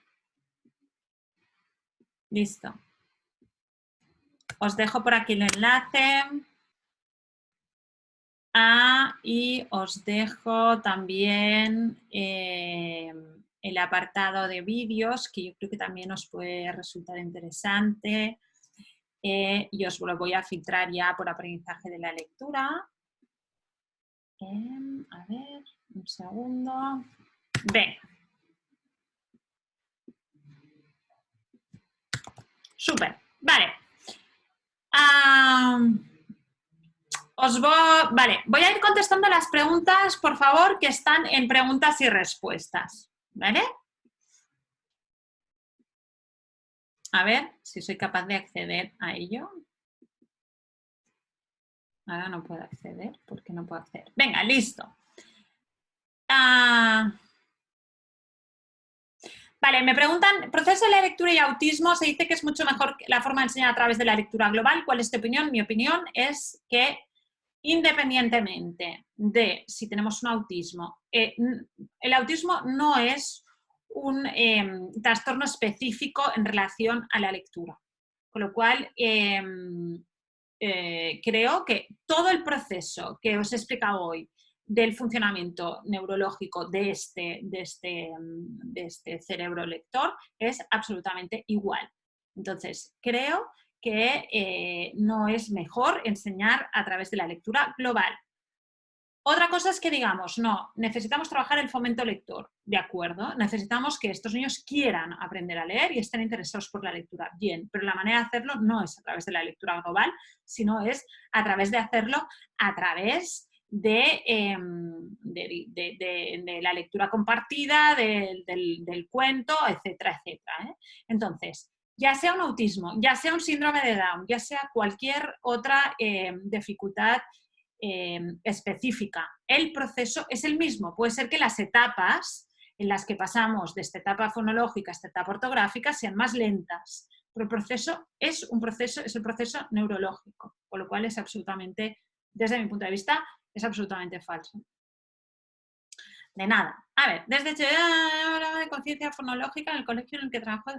Listo. Os dejo por aquí el enlace. Y os dejo también el apartado de vídeos, que yo creo que también os puede resultar interesante. Y os lo voy a filtrar ya por aprendizaje de la lectura. A ver, un segundo. Ven. Súper. Vale. Voy a ir contestando las preguntas, por favor, que están en preguntas y respuestas. ¿Vale? A ver si soy capaz de acceder a ello. Ahora no puedo acceder. ¿Por qué no puedo acceder? Venga, listo. Vale, me preguntan, proceso de la lectura y autismo, se dice que es mucho mejor la forma de enseñar a través de la lectura global. ¿Cuál es tu opinión? Mi opinión es que independientemente de si tenemos un autismo, el autismo no es un trastorno específico en relación a la lectura. Con lo cual, creo que todo el proceso que os he explicado hoy del funcionamiento neurológico de este cerebro lector es absolutamente igual. Entonces, creo que no es mejor enseñar a través de la lectura global. Otra cosa es que digamos, no, necesitamos trabajar el fomento lector, ¿de acuerdo? Necesitamos que estos niños quieran aprender a leer y estén interesados por la lectura, bien, pero la manera de hacerlo no es a través de la lectura global, sino es a través de hacerlo a través de la lectura compartida, del cuento, etcétera, etcétera. Entonces, ya sea un autismo, ya sea un síndrome de Down, ya sea cualquier otra dificultad específica, el proceso es el mismo. Puede ser que las etapas en las que pasamos de esta etapa fonológica a esta etapa ortográfica sean más lentas, pero el proceso es el proceso neurológico, con lo cual es absolutamente, desde mi punto de vista, es absolutamente falso. De nada. A ver, desde de conciencia fonológica en el colegio en el que trabajo.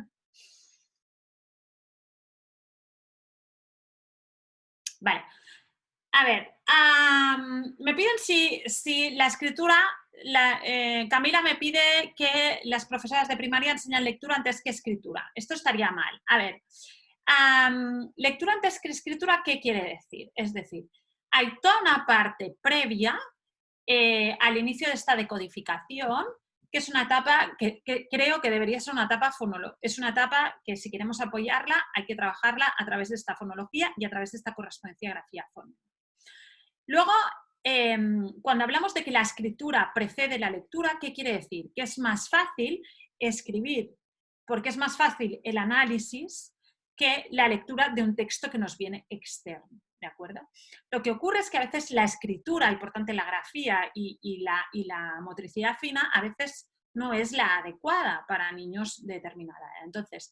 Vale. A ver, me piden si la escritura, Camila me pide que las profesoras de primaria enseñan lectura antes que escritura. Esto estaría mal. A ver, lectura antes que escritura, ¿qué quiere decir? Es decir, hay toda una parte previa al inicio de esta decodificación, que es una etapa que creo que debería ser una etapa fonológica. Es una etapa que si queremos apoyarla hay que trabajarla a través de esta fonología y a través de esta correspondencia grafía-fono. Luego, cuando hablamos de que la escritura precede la lectura, ¿qué quiere decir? Que es más fácil escribir, porque es más fácil el análisis que la lectura de un texto que nos viene externo, ¿de acuerdo? Lo que ocurre es que a veces la escritura y por tanto la grafía y la motricidad fina a veces no es la adecuada para niños de determinada edad. Entonces,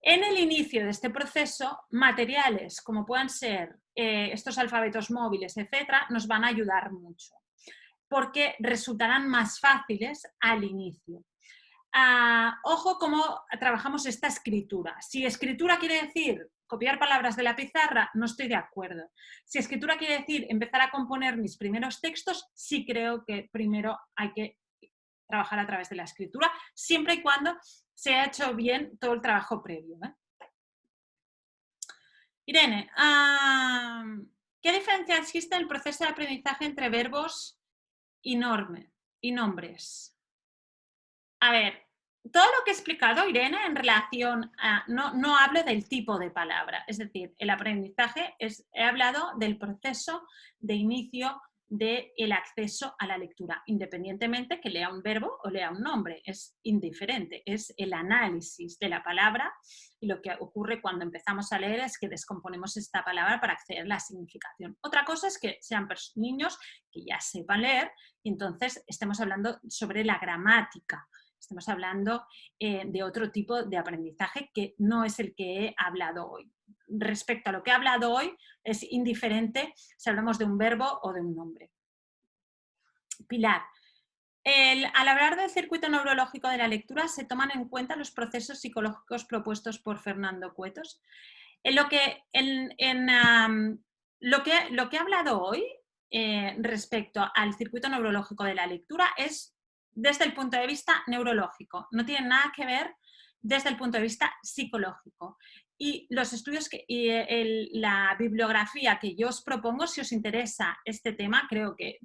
en el inicio de este proceso, materiales como puedan ser estos alfabetos móviles, etcétera, nos van a ayudar mucho, porque resultarán más fáciles al inicio. Ojo cómo trabajamos esta escritura. Si escritura quiere decir copiar palabras de la pizarra, no estoy de acuerdo. Si escritura quiere decir empezar a componer mis primeros textos, sí creo que primero hay que trabajar a través de la escritura, siempre y cuando se ha hecho bien todo el trabajo previo. Irene, ¿qué diferencia existe en el proceso de aprendizaje entre verbos y nombres? A ver, todo lo que he explicado, Irene, en relación a... No hablo del tipo de palabra, es decir, el aprendizaje he hablado del proceso de inicio del acceso a la lectura, independientemente que lea un verbo o lea un nombre, es indiferente, es el análisis de la palabra y lo que ocurre cuando empezamos a leer es que descomponemos esta palabra para acceder a la significación. Otra cosa es que sean niños que ya sepan leer y entonces estemos hablando sobre la gramática. Estamos hablando de otro tipo de aprendizaje que no es el que he hablado hoy. Respecto a lo que he hablado hoy, es indiferente si hablamos de un verbo o de un nombre. Pilar. Al hablar del circuito neurológico de la lectura, se toman en cuenta los procesos psicológicos propuestos por Fernando Cuetos. Lo que he hablado hoy respecto al circuito neurológico de la lectura es desde el punto de vista neurológico, no tiene nada que ver desde el punto de vista psicológico. Y los estudios la bibliografía que yo os propongo, si os interesa este tema, creo que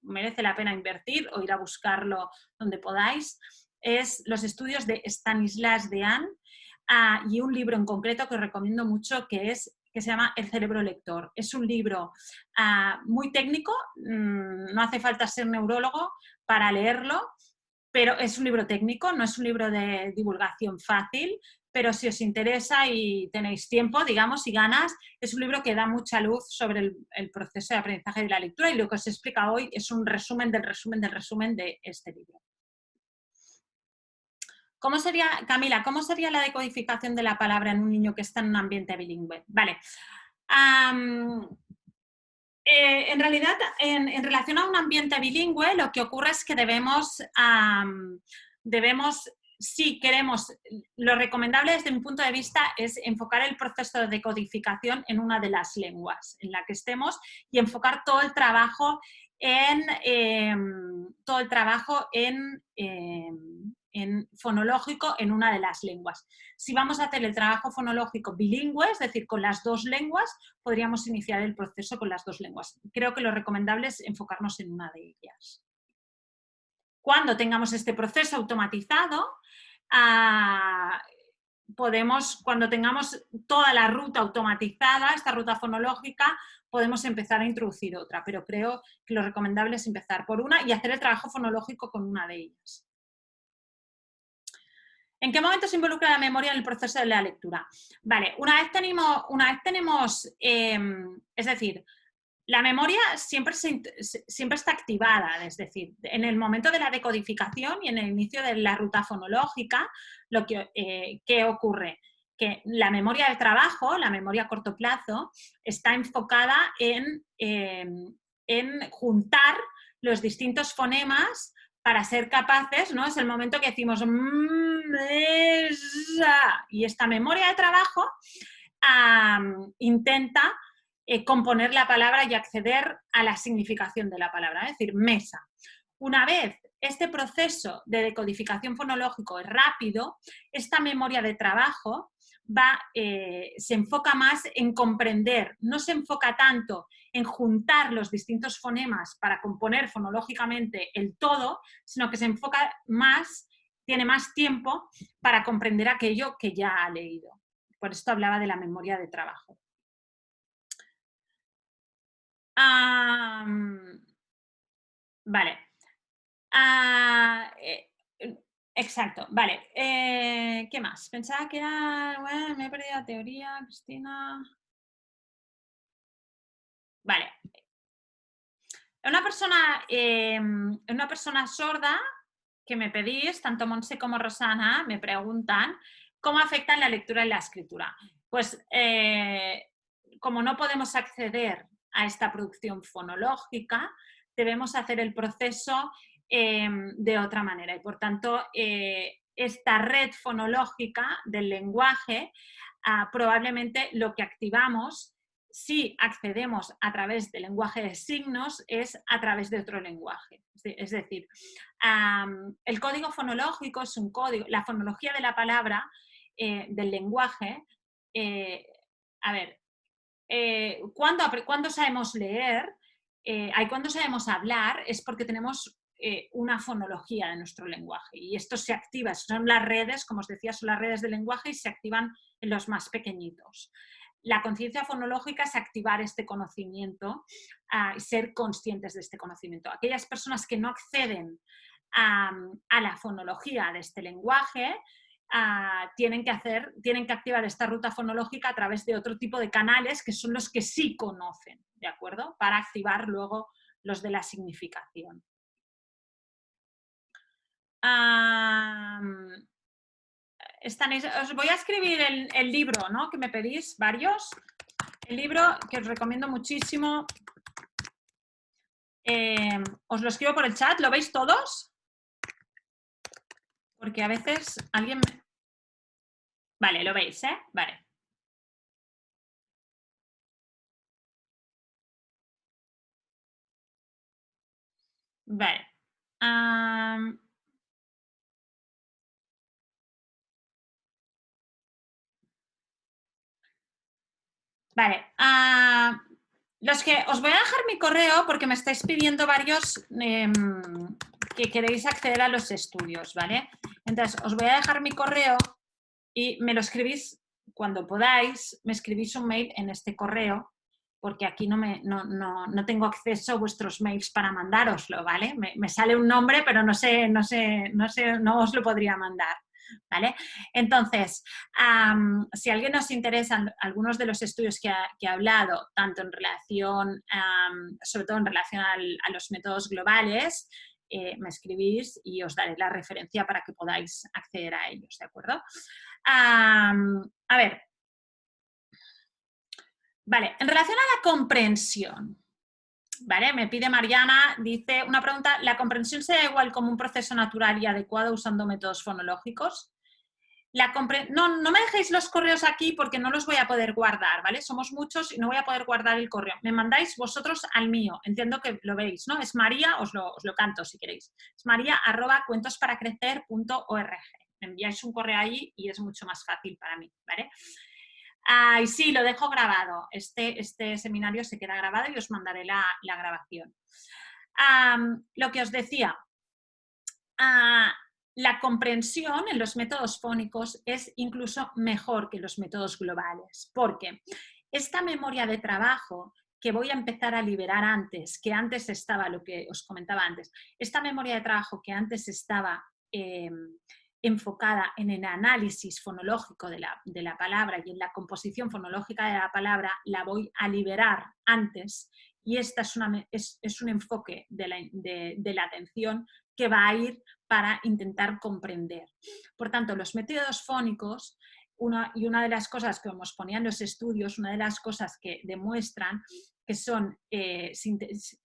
merece la pena invertir o ir a buscarlo donde podáis, es los estudios de Stanislas Dehaene y un libro en concreto que os recomiendo mucho que se llama El cerebro lector. Es un libro muy técnico, no hace falta ser neurólogo para leerlo, pero es un libro técnico, no es un libro de divulgación fácil, pero si os interesa y tenéis tiempo, digamos, y ganas, es un libro que da mucha luz sobre el proceso de aprendizaje de la lectura y lo que os explica hoy es un resumen del resumen del resumen de este libro. ¿Cómo sería, Camila, cómo sería la decodificación de la palabra en un niño que está en un ambiente bilingüe? Vale. En realidad, en relación a un ambiente bilingüe, lo que ocurre es que debemos, si queremos, lo recomendable desde mi punto de vista es enfocar el proceso de decodificación en una de las lenguas en la que estemos y enfocar todo el trabajo en fonológico en una de las lenguas. Si vamos a hacer el trabajo fonológico bilingüe, es decir, con las dos lenguas, podríamos iniciar el proceso con las dos lenguas. Creo que lo recomendable es enfocarnos en una de ellas. Cuando tengamos este proceso automatizado, cuando tengamos toda la ruta automatizada, esta ruta fonológica, podemos empezar a introducir otra, pero creo que lo recomendable es empezar por una y hacer el trabajo fonológico con una de ellas. ¿En qué momento se involucra la memoria en el proceso de la lectura? Vale, una vez tenemos es decir, la memoria siempre está activada, es decir, en el momento de la decodificación y en el inicio de la ruta fonológica, ¿qué ocurre? Que la memoria de trabajo, la memoria a corto plazo, está enfocada en juntar los distintos fonemas para ser capaces, ¿no? Es el momento que decimos y esta memoria de trabajo intenta componer la palabra y acceder a la significación de la palabra, es decir, mesa. Una vez este proceso de decodificación fonológico es rápido, esta memoria de trabajo se enfoca más en comprender, no se enfoca tanto en juntar los distintos fonemas para componer fonológicamente el todo, sino que se enfoca más, tiene más tiempo para comprender aquello que ya ha leído. Por esto hablaba de la memoria de trabajo. Vale. Exacto, vale. ¿Qué más? Pensaba que era... Bueno, me he perdido la teoría, Cristina. Vale. Una persona sorda que me pedís, tanto Monse como Rosana, me preguntan cómo afectan la lectura y la escritura. Pues como no podemos acceder a esta producción fonológica, debemos hacer el proceso de otra manera. Y por tanto, esta red fonológica del lenguaje, probablemente lo que activamos, si accedemos a través del lenguaje de signos, es a través de otro lenguaje. Es decir, el código fonológico es un código, la fonología de la palabra, del lenguaje. Cuando sabemos leer, cuando sabemos hablar, es porque tenemos una fonología de nuestro lenguaje y esto se activa, son las redes, como os decía, son las redes del lenguaje y se activan en los más pequeñitos. La conciencia fonológica es activar este conocimiento y ser conscientes de este conocimiento. Aquellas personas que no acceden a la fonología de este lenguaje tienen que activar esta ruta fonológica a través de otro tipo de canales que son los que sí conocen, ¿de acuerdo? Para activar luego los de la significación. Os voy a escribir el libro, ¿no? Que me pedís, varios. El libro que os recomiendo muchísimo. os lo escribo por el chat, ¿lo veis todos? Porque a veces alguien... Vale, lo veis, ¿eh? Vale. Vale. Vale. Los que os voy a dejar mi correo porque me estáis pidiendo varios que queréis acceder a los estudios, ¿vale? Entonces, os voy a dejar mi correo y me lo escribís cuando podáis, me escribís un mail en este correo porque aquí no tengo acceso a vuestros mails para mandároslo, ¿vale? Me sale un nombre, pero no os lo podría mandar, ¿vale? Entonces, si a alguien nos interesan algunos de los estudios que he hablado, tanto en relación, sobre todo en relación a los métodos globales, me escribís y os daré la referencia para que podáis acceder a ellos, ¿de acuerdo? A ver, vale, en relación a la comprensión, ¿vale? Me pide Mariana, dice, una pregunta, ¿la comprensión será igual como un proceso natural y adecuado usando métodos fonológicos? No me dejéis los correos aquí porque no los voy a poder guardar, ¿vale? Somos muchos y no voy a poder guardar el correo. Me mandáis vosotros al mío, entiendo que lo veis, ¿no? Es María, os lo canto si queréis. Es maria@cuentosparacrecer.org. Me enviáis un correo ahí y es mucho más fácil para mí, ¿vale? Y sí, lo dejo grabado. Este seminario se queda grabado y os mandaré la grabación. Lo que os decía, la comprensión en los métodos fónicos es incluso mejor que los métodos globales, porque esta memoria de trabajo que voy a empezar a liberar antes, que antes estaba, lo que os comentaba antes, esta memoria de trabajo que antes estaba enfocada en el análisis fonológico de la palabra y en la composición fonológica de la palabra, la voy a liberar antes y esta es un enfoque de la atención que va a ir para intentar comprender. Por tanto, los métodos fónicos, una de las cosas que os ponían los estudios, una de las cosas que demuestran que son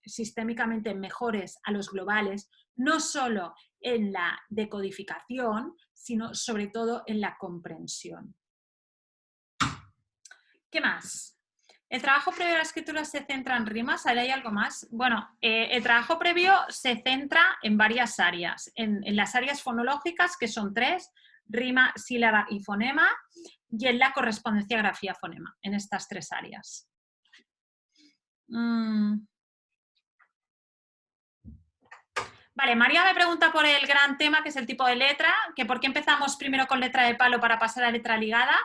sistémicamente mejores a los globales, no solo en la decodificación, sino sobre todo en la comprensión. ¿Qué más? ¿El trabajo previo a la escritura se centra en rimas? ¿Hay algo más? Bueno, el trabajo previo se centra en varias áreas. En las áreas fonológicas, que son 3, rima, sílaba y fonema, y en la correspondencia grafía-fonema, en estas 3 áreas. Vale, María me pregunta por el gran tema, que es el tipo de letra, que por qué empezamos primero con letra de palo para pasar a letra ligada.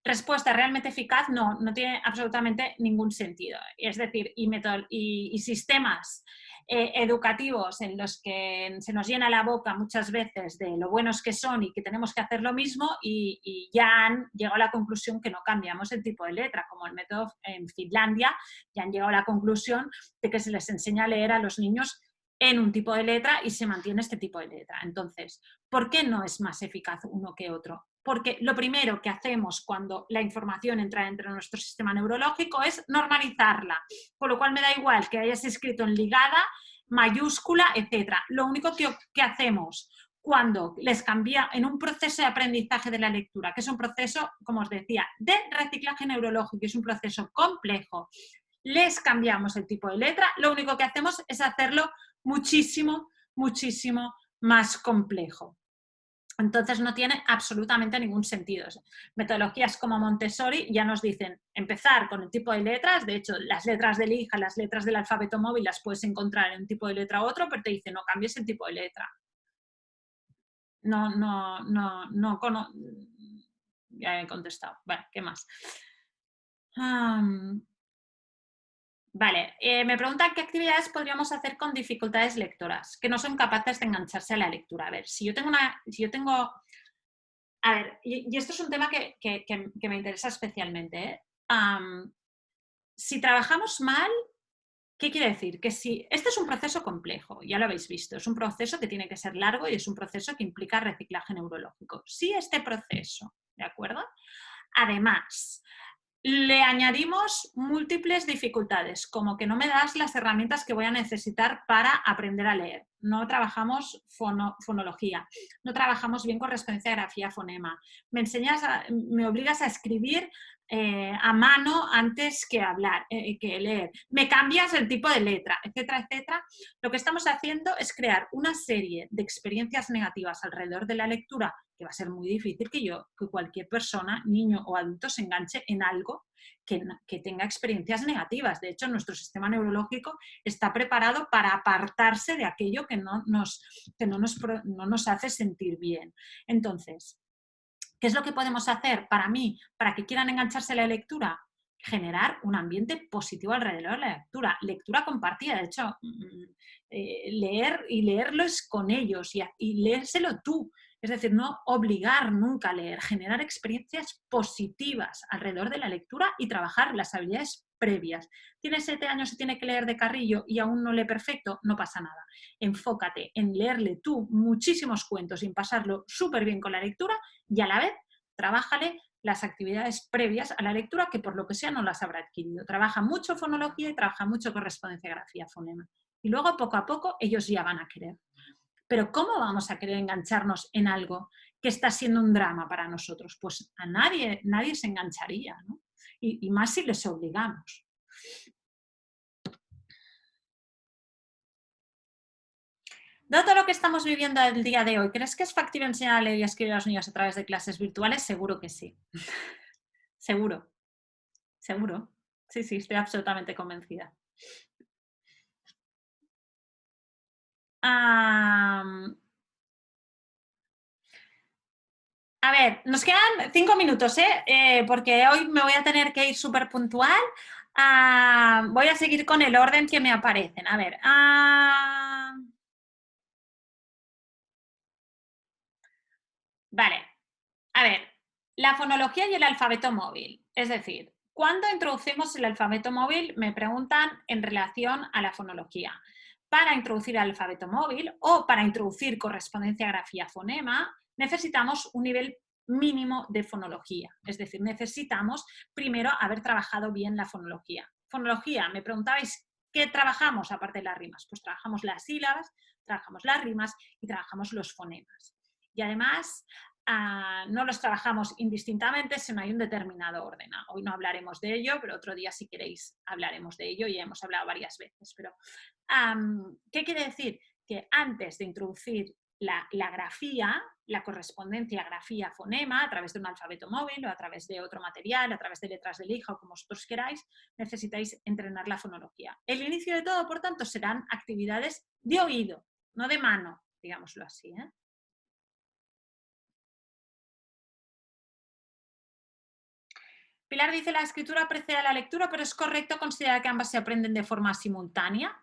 Respuesta realmente eficaz, no tiene absolutamente ningún sentido. Es decir, y sistemas educativos en los que se nos llena la boca muchas veces de lo buenos que son y que tenemos que hacer lo mismo y ya han llegado a la conclusión que no cambiamos el tipo de letra, como el método en Finlandia, ya han llegado a la conclusión de que se les enseña a leer a los niños en un tipo de letra y se mantiene este tipo de letra. Entonces, ¿por qué no es más eficaz uno que otro? Porque lo primero que hacemos cuando la información entra dentro de nuestro sistema neurológico es normalizarla, con lo cual me da igual que hayas escrito en ligada, mayúscula, etc. Lo único que hacemos cuando les cambia en un proceso de aprendizaje de la lectura, que es un proceso, como os decía, de reciclaje neurológico, es un proceso complejo, les cambiamos el tipo de letra, lo único que hacemos es hacerlo muchísimo, muchísimo más complejo. Entonces no tiene absolutamente ningún sentido. Metodologías como Montessori ya nos dicen empezar con el tipo de letras, de hecho las letras de lija, las letras del alfabeto móvil las puedes encontrar en un tipo de letra u otro, pero te dice no cambies el tipo de letra. Ya he contestado. Vale, ¿qué más? Vale, me preguntan qué actividades podríamos hacer con dificultades lectoras, que no son capaces de engancharse a la lectura. A ver, a ver, y esto es un tema que me interesa especialmente, ¿eh? Si trabajamos mal, ¿qué quiere decir? Que si este es un proceso complejo, ya lo habéis visto, es un proceso que tiene que ser largo y es un proceso que implica reciclaje neurológico. Si este proceso, ¿de acuerdo? Además, le añadimos múltiples dificultades, como que no me das las herramientas que voy a necesitar para aprender a leer. No trabajamos fonología, no trabajamos bien correspondencia, grafía, fonema. Me obligas a escribir a mano antes que hablar, que leer. Me cambias el tipo de letra, etcétera, etcétera. Lo que estamos haciendo es crear una serie de experiencias negativas alrededor de la lectura que va a ser muy difícil que cualquier persona, niño o adulto, se enganche en algo que tenga experiencias negativas. De hecho, nuestro sistema neurológico está preparado para apartarse de aquello no nos hace sentir bien. Entonces, ¿qué es lo que podemos hacer para mí, para que quieran engancharse a la lectura? Generar un ambiente positivo alrededor de la lectura, lectura compartida. De hecho, leer y leerlo es con ellos y lérselo tú. Es decir, no obligar nunca a leer, generar experiencias positivas alrededor de la lectura y trabajar las habilidades previas. Tiene 7 años y tiene que leer de carrillo y aún no lee perfecto, no pasa nada. Enfócate en leerle tú muchísimos cuentos y en pasarlo súper bien con la lectura y a la vez trabájale las actividades previas a la lectura que por lo que sea no las habrá adquirido. Trabaja mucho fonología y trabaja mucho correspondencia, grafía, fonema. Y luego poco a poco ellos ya van a querer. Pero ¿cómo vamos a querer engancharnos en algo que está siendo un drama para nosotros? Pues a nadie se engancharía, ¿no? Y más si les obligamos. Dado lo que estamos viviendo el día de hoy, ¿crees que es factible enseñar a leer y a escribir a los niños a través de clases virtuales? Seguro que sí. Seguro, seguro. Sí, sí, estoy absolutamente convencida. A ver, nos quedan 5 minutos, porque hoy me voy a tener que ir súper puntual. Voy a seguir con el orden que me aparecen. A ver. Vale. A ver, la fonología y el alfabeto móvil. Es decir, ¿cuándo introducimos el alfabeto móvil? Me preguntan en relación a la fonología. Para introducir el alfabeto móvil o para introducir correspondencia, grafía, fonema, necesitamos un nivel mínimo de fonología. Es decir, necesitamos primero haber trabajado bien la fonología. Fonología, me preguntabais, ¿qué trabajamos aparte de las rimas? Pues trabajamos las sílabas, trabajamos las rimas y trabajamos los fonemas. Y además, no los trabajamos indistintamente, sino hay un determinado orden. Hoy no hablaremos de ello, pero otro día, si queréis, hablaremos de ello y ya hemos hablado varias veces. Pero, ¿qué quiere decir? Que antes de introducir la grafía, la correspondencia grafía-fonema a través de un alfabeto móvil o a través de otro material, a través de letras de lija o como vosotros queráis, necesitáis entrenar la fonología. El inicio de todo, por tanto, serán actividades de oído, no de mano, digámoslo así, ¿eh? Pilar dice, la escritura precede a la lectura, pero es correcto considerar que ambas se aprenden de forma simultánea.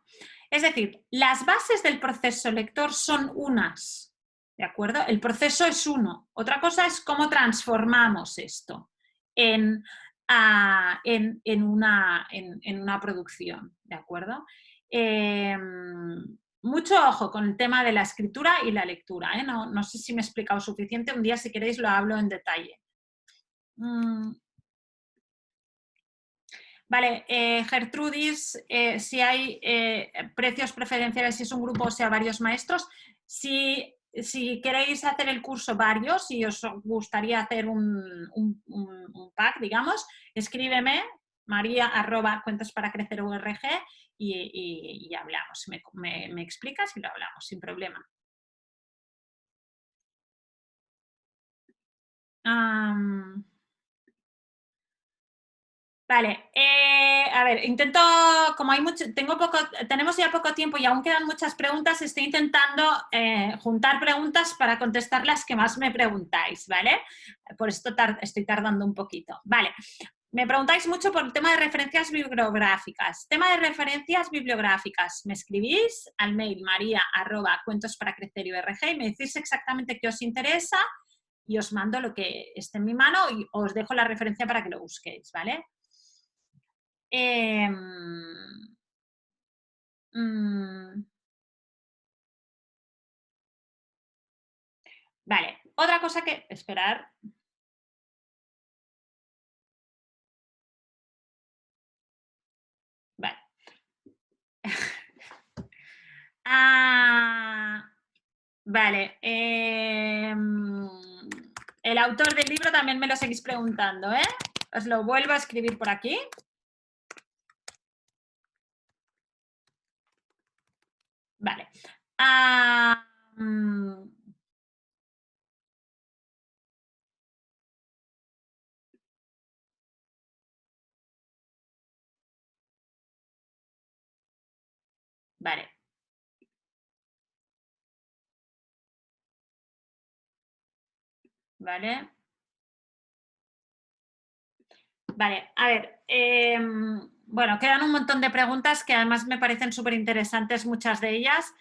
Es decir, las bases del proceso lector son unas, ¿de acuerdo? El proceso es uno. Otra cosa es cómo transformamos esto en, una producción, ¿de acuerdo? Mucho ojo con el tema de la escritura y la lectura, ¿eh? No sé si me he explicado suficiente. Un día, si queréis, lo hablo en detalle. Vale, Gertrudis, si hay precios preferenciales, si es un grupo o sea varios maestros, si queréis hacer el curso varios, si os gustaría hacer un pack, digamos, escríbeme, maria@cuentosparacrecer.org y hablamos. Me explicas y lo hablamos sin problema. Vale, a ver, intento, como hay mucho, tenemos ya poco tiempo y aún quedan muchas preguntas, estoy intentando juntar preguntas para contestar las que más me preguntáis, ¿vale? Por esto estoy tardando un poquito. Vale, me preguntáis mucho por el tema de referencias bibliográficas. Tema de referencias bibliográficas, me escribís al mail maria@cuentosparacrecer.org y me decís exactamente qué os interesa y os mando lo que esté en mi mano y os dejo la referencia para que lo busquéis, ¿vale? Eh, mm, vale, otra cosa que... Esperar. Vale. El autor del libro también me lo seguís preguntando, ¿eh? Os lo vuelvo a escribir por aquí. Vale. Vale. Vale. Vale, a ver, bueno, quedan un montón de preguntas que además me parecen súper interesantes, muchas de ellas.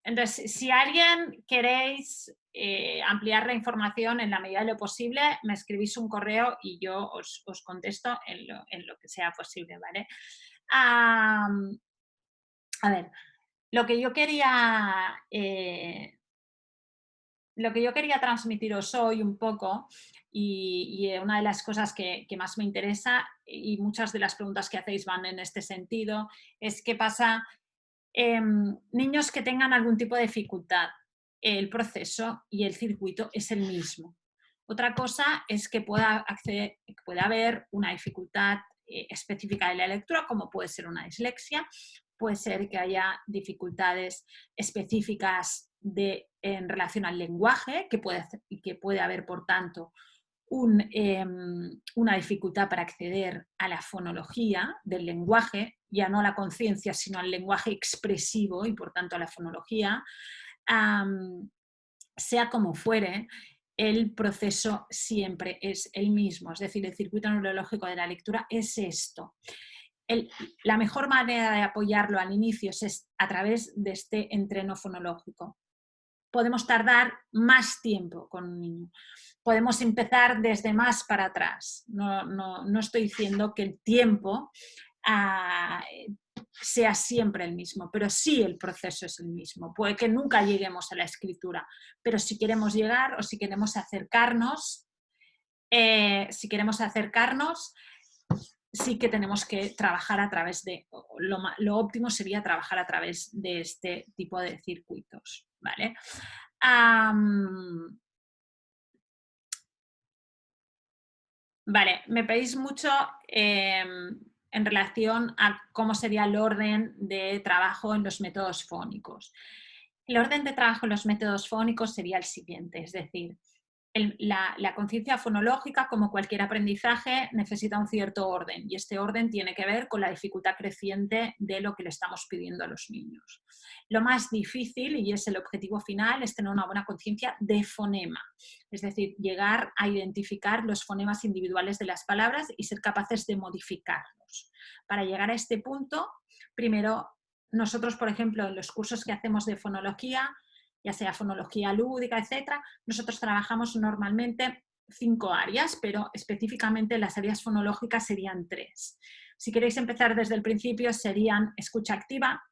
Entonces, si alguien queréis ampliar la información en la medida de lo posible, me escribís un correo y yo os contesto en lo que sea posible, ¿vale? A ver, lo que yo quería... lo que yo quería transmitiros hoy un poco, y una de las cosas que más me interesa, y muchas de las preguntas que hacéis van en este sentido, es qué pasa niños que tengan algún tipo de dificultad. El proceso y el circuito es el mismo. Otra cosa es que pueda haber una dificultad específica de la lectura, como puede ser una dislexia, puede ser que haya dificultades específicas en relación al lenguaje, que puede haber, por tanto, una dificultad para acceder a la fonología del lenguaje, ya no a la conciencia, sino al lenguaje expresivo y por tanto a la fonología. Sea como fuere, el proceso siempre es el mismo, es decir, el circuito neurológico de la lectura es esto. La mejor manera de apoyarlo al inicio es a través de este entreno fonológico. Podemos tardar más tiempo con un niño. Podemos empezar desde más para atrás. No estoy diciendo que el tiempo sea siempre el mismo, pero sí el proceso es el mismo. Puede que nunca lleguemos a la escritura, pero si queremos llegar o si queremos acercarnos, sí que tenemos que trabajar a través de, lo óptimo sería trabajar a través de este tipo de circuitos, ¿vale? Vale, me pedís mucho en relación a cómo sería el orden de trabajo en los métodos fónicos. El orden de trabajo en los métodos fónicos sería el siguiente, es decir, la conciencia fonológica, como cualquier aprendizaje, necesita un cierto orden y este orden tiene que ver con la dificultad creciente de lo que le estamos pidiendo a los niños. Lo más difícil, y es el objetivo final, es tener una buena conciencia de fonema, es decir, llegar a identificar los fonemas individuales de las palabras y ser capaces de modificarlos. Para llegar a este punto, primero, nosotros, por ejemplo, en los cursos que hacemos de fonología, ya sea fonología lúdica, etcétera, nosotros trabajamos normalmente 5 áreas, pero específicamente las áreas fonológicas serían 3. Si queréis empezar desde el principio, serían escucha activa,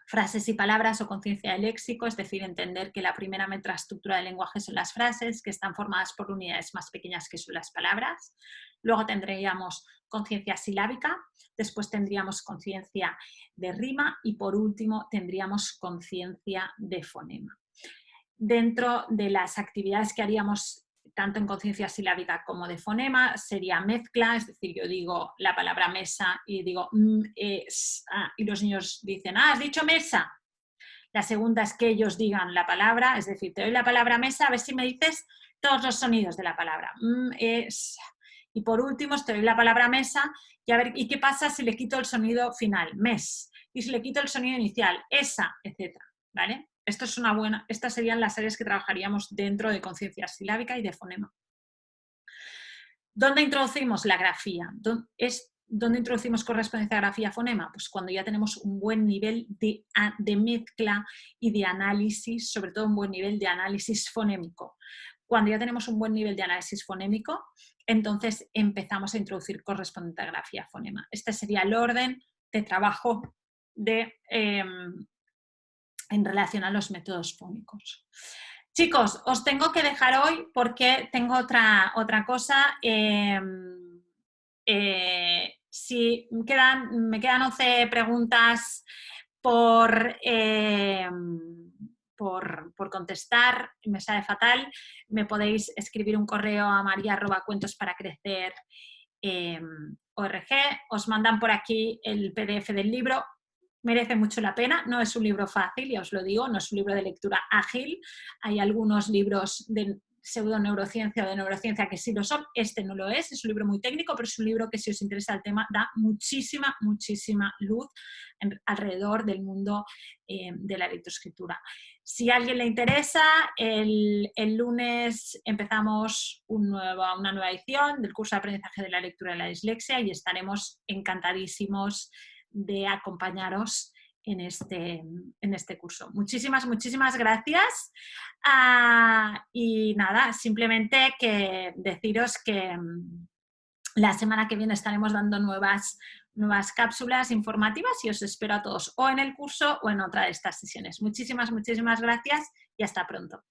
frases y palabras o conciencia del léxico, es decir, entender que la primera metaestructura del lenguaje son las frases, que están formadas por unidades más pequeñas que son las palabras. Luego tendríamos conciencia silábica, después tendríamos conciencia de rima y por último tendríamos conciencia de fonema. Dentro de las actividades que haríamos tanto en conciencia silábica como de fonema, sería mezcla, es decir, yo digo la palabra mesa y digo y los niños dicen, has dicho mesa. La segunda es que ellos digan la palabra, es decir, te doy la palabra mesa, a ver si me dices todos los sonidos de la palabra. Y por último, te doy la palabra mesa y a ver, ¿y qué pasa si le quito el sonido final? Mes. Y si le quito el sonido inicial, esa, etcétera, ¿vale? Estas serían las áreas que trabajaríamos dentro de conciencia silábica y de fonema. ¿Dónde introducimos la grafía? ¿Dónde introducimos correspondencia grafía-fonema? Pues cuando ya tenemos un buen nivel de mezcla y de análisis, sobre todo un buen nivel de análisis fonémico. Cuando ya tenemos un buen nivel de análisis fonémico, entonces empezamos a introducir correspondencia grafía-fonema. Este sería el orden de trabajo en relación a los métodos fónicos. Chicos, os tengo que dejar hoy porque tengo otra cosa. Sí, me quedan 11 preguntas por contestar, me sabe fatal. Me podéis escribir un correo a maria@cuentospara.crecer.org. Os mandan por aquí el PDF del libro. Merece mucho la pena, no es un libro fácil, ya os lo digo, no es un libro de lectura ágil. Hay algunos libros de pseudoneurociencia o de neurociencia que sí lo son, este no lo es un libro muy técnico, pero es un libro que si os interesa el tema da muchísima, muchísima luz alrededor del mundo de la lectoescritura. Si a alguien le interesa, el lunes empezamos una nueva edición del curso de aprendizaje de la lectura y la dislexia y estaremos encantadísimos de acompañaros en este curso. Muchísimas, muchísimas gracias. Y nada, simplemente que deciros que la semana que viene estaremos dando nuevas cápsulas informativas y os espero a todos o en el curso o en otra de estas sesiones. Muchísimas, muchísimas gracias y hasta pronto.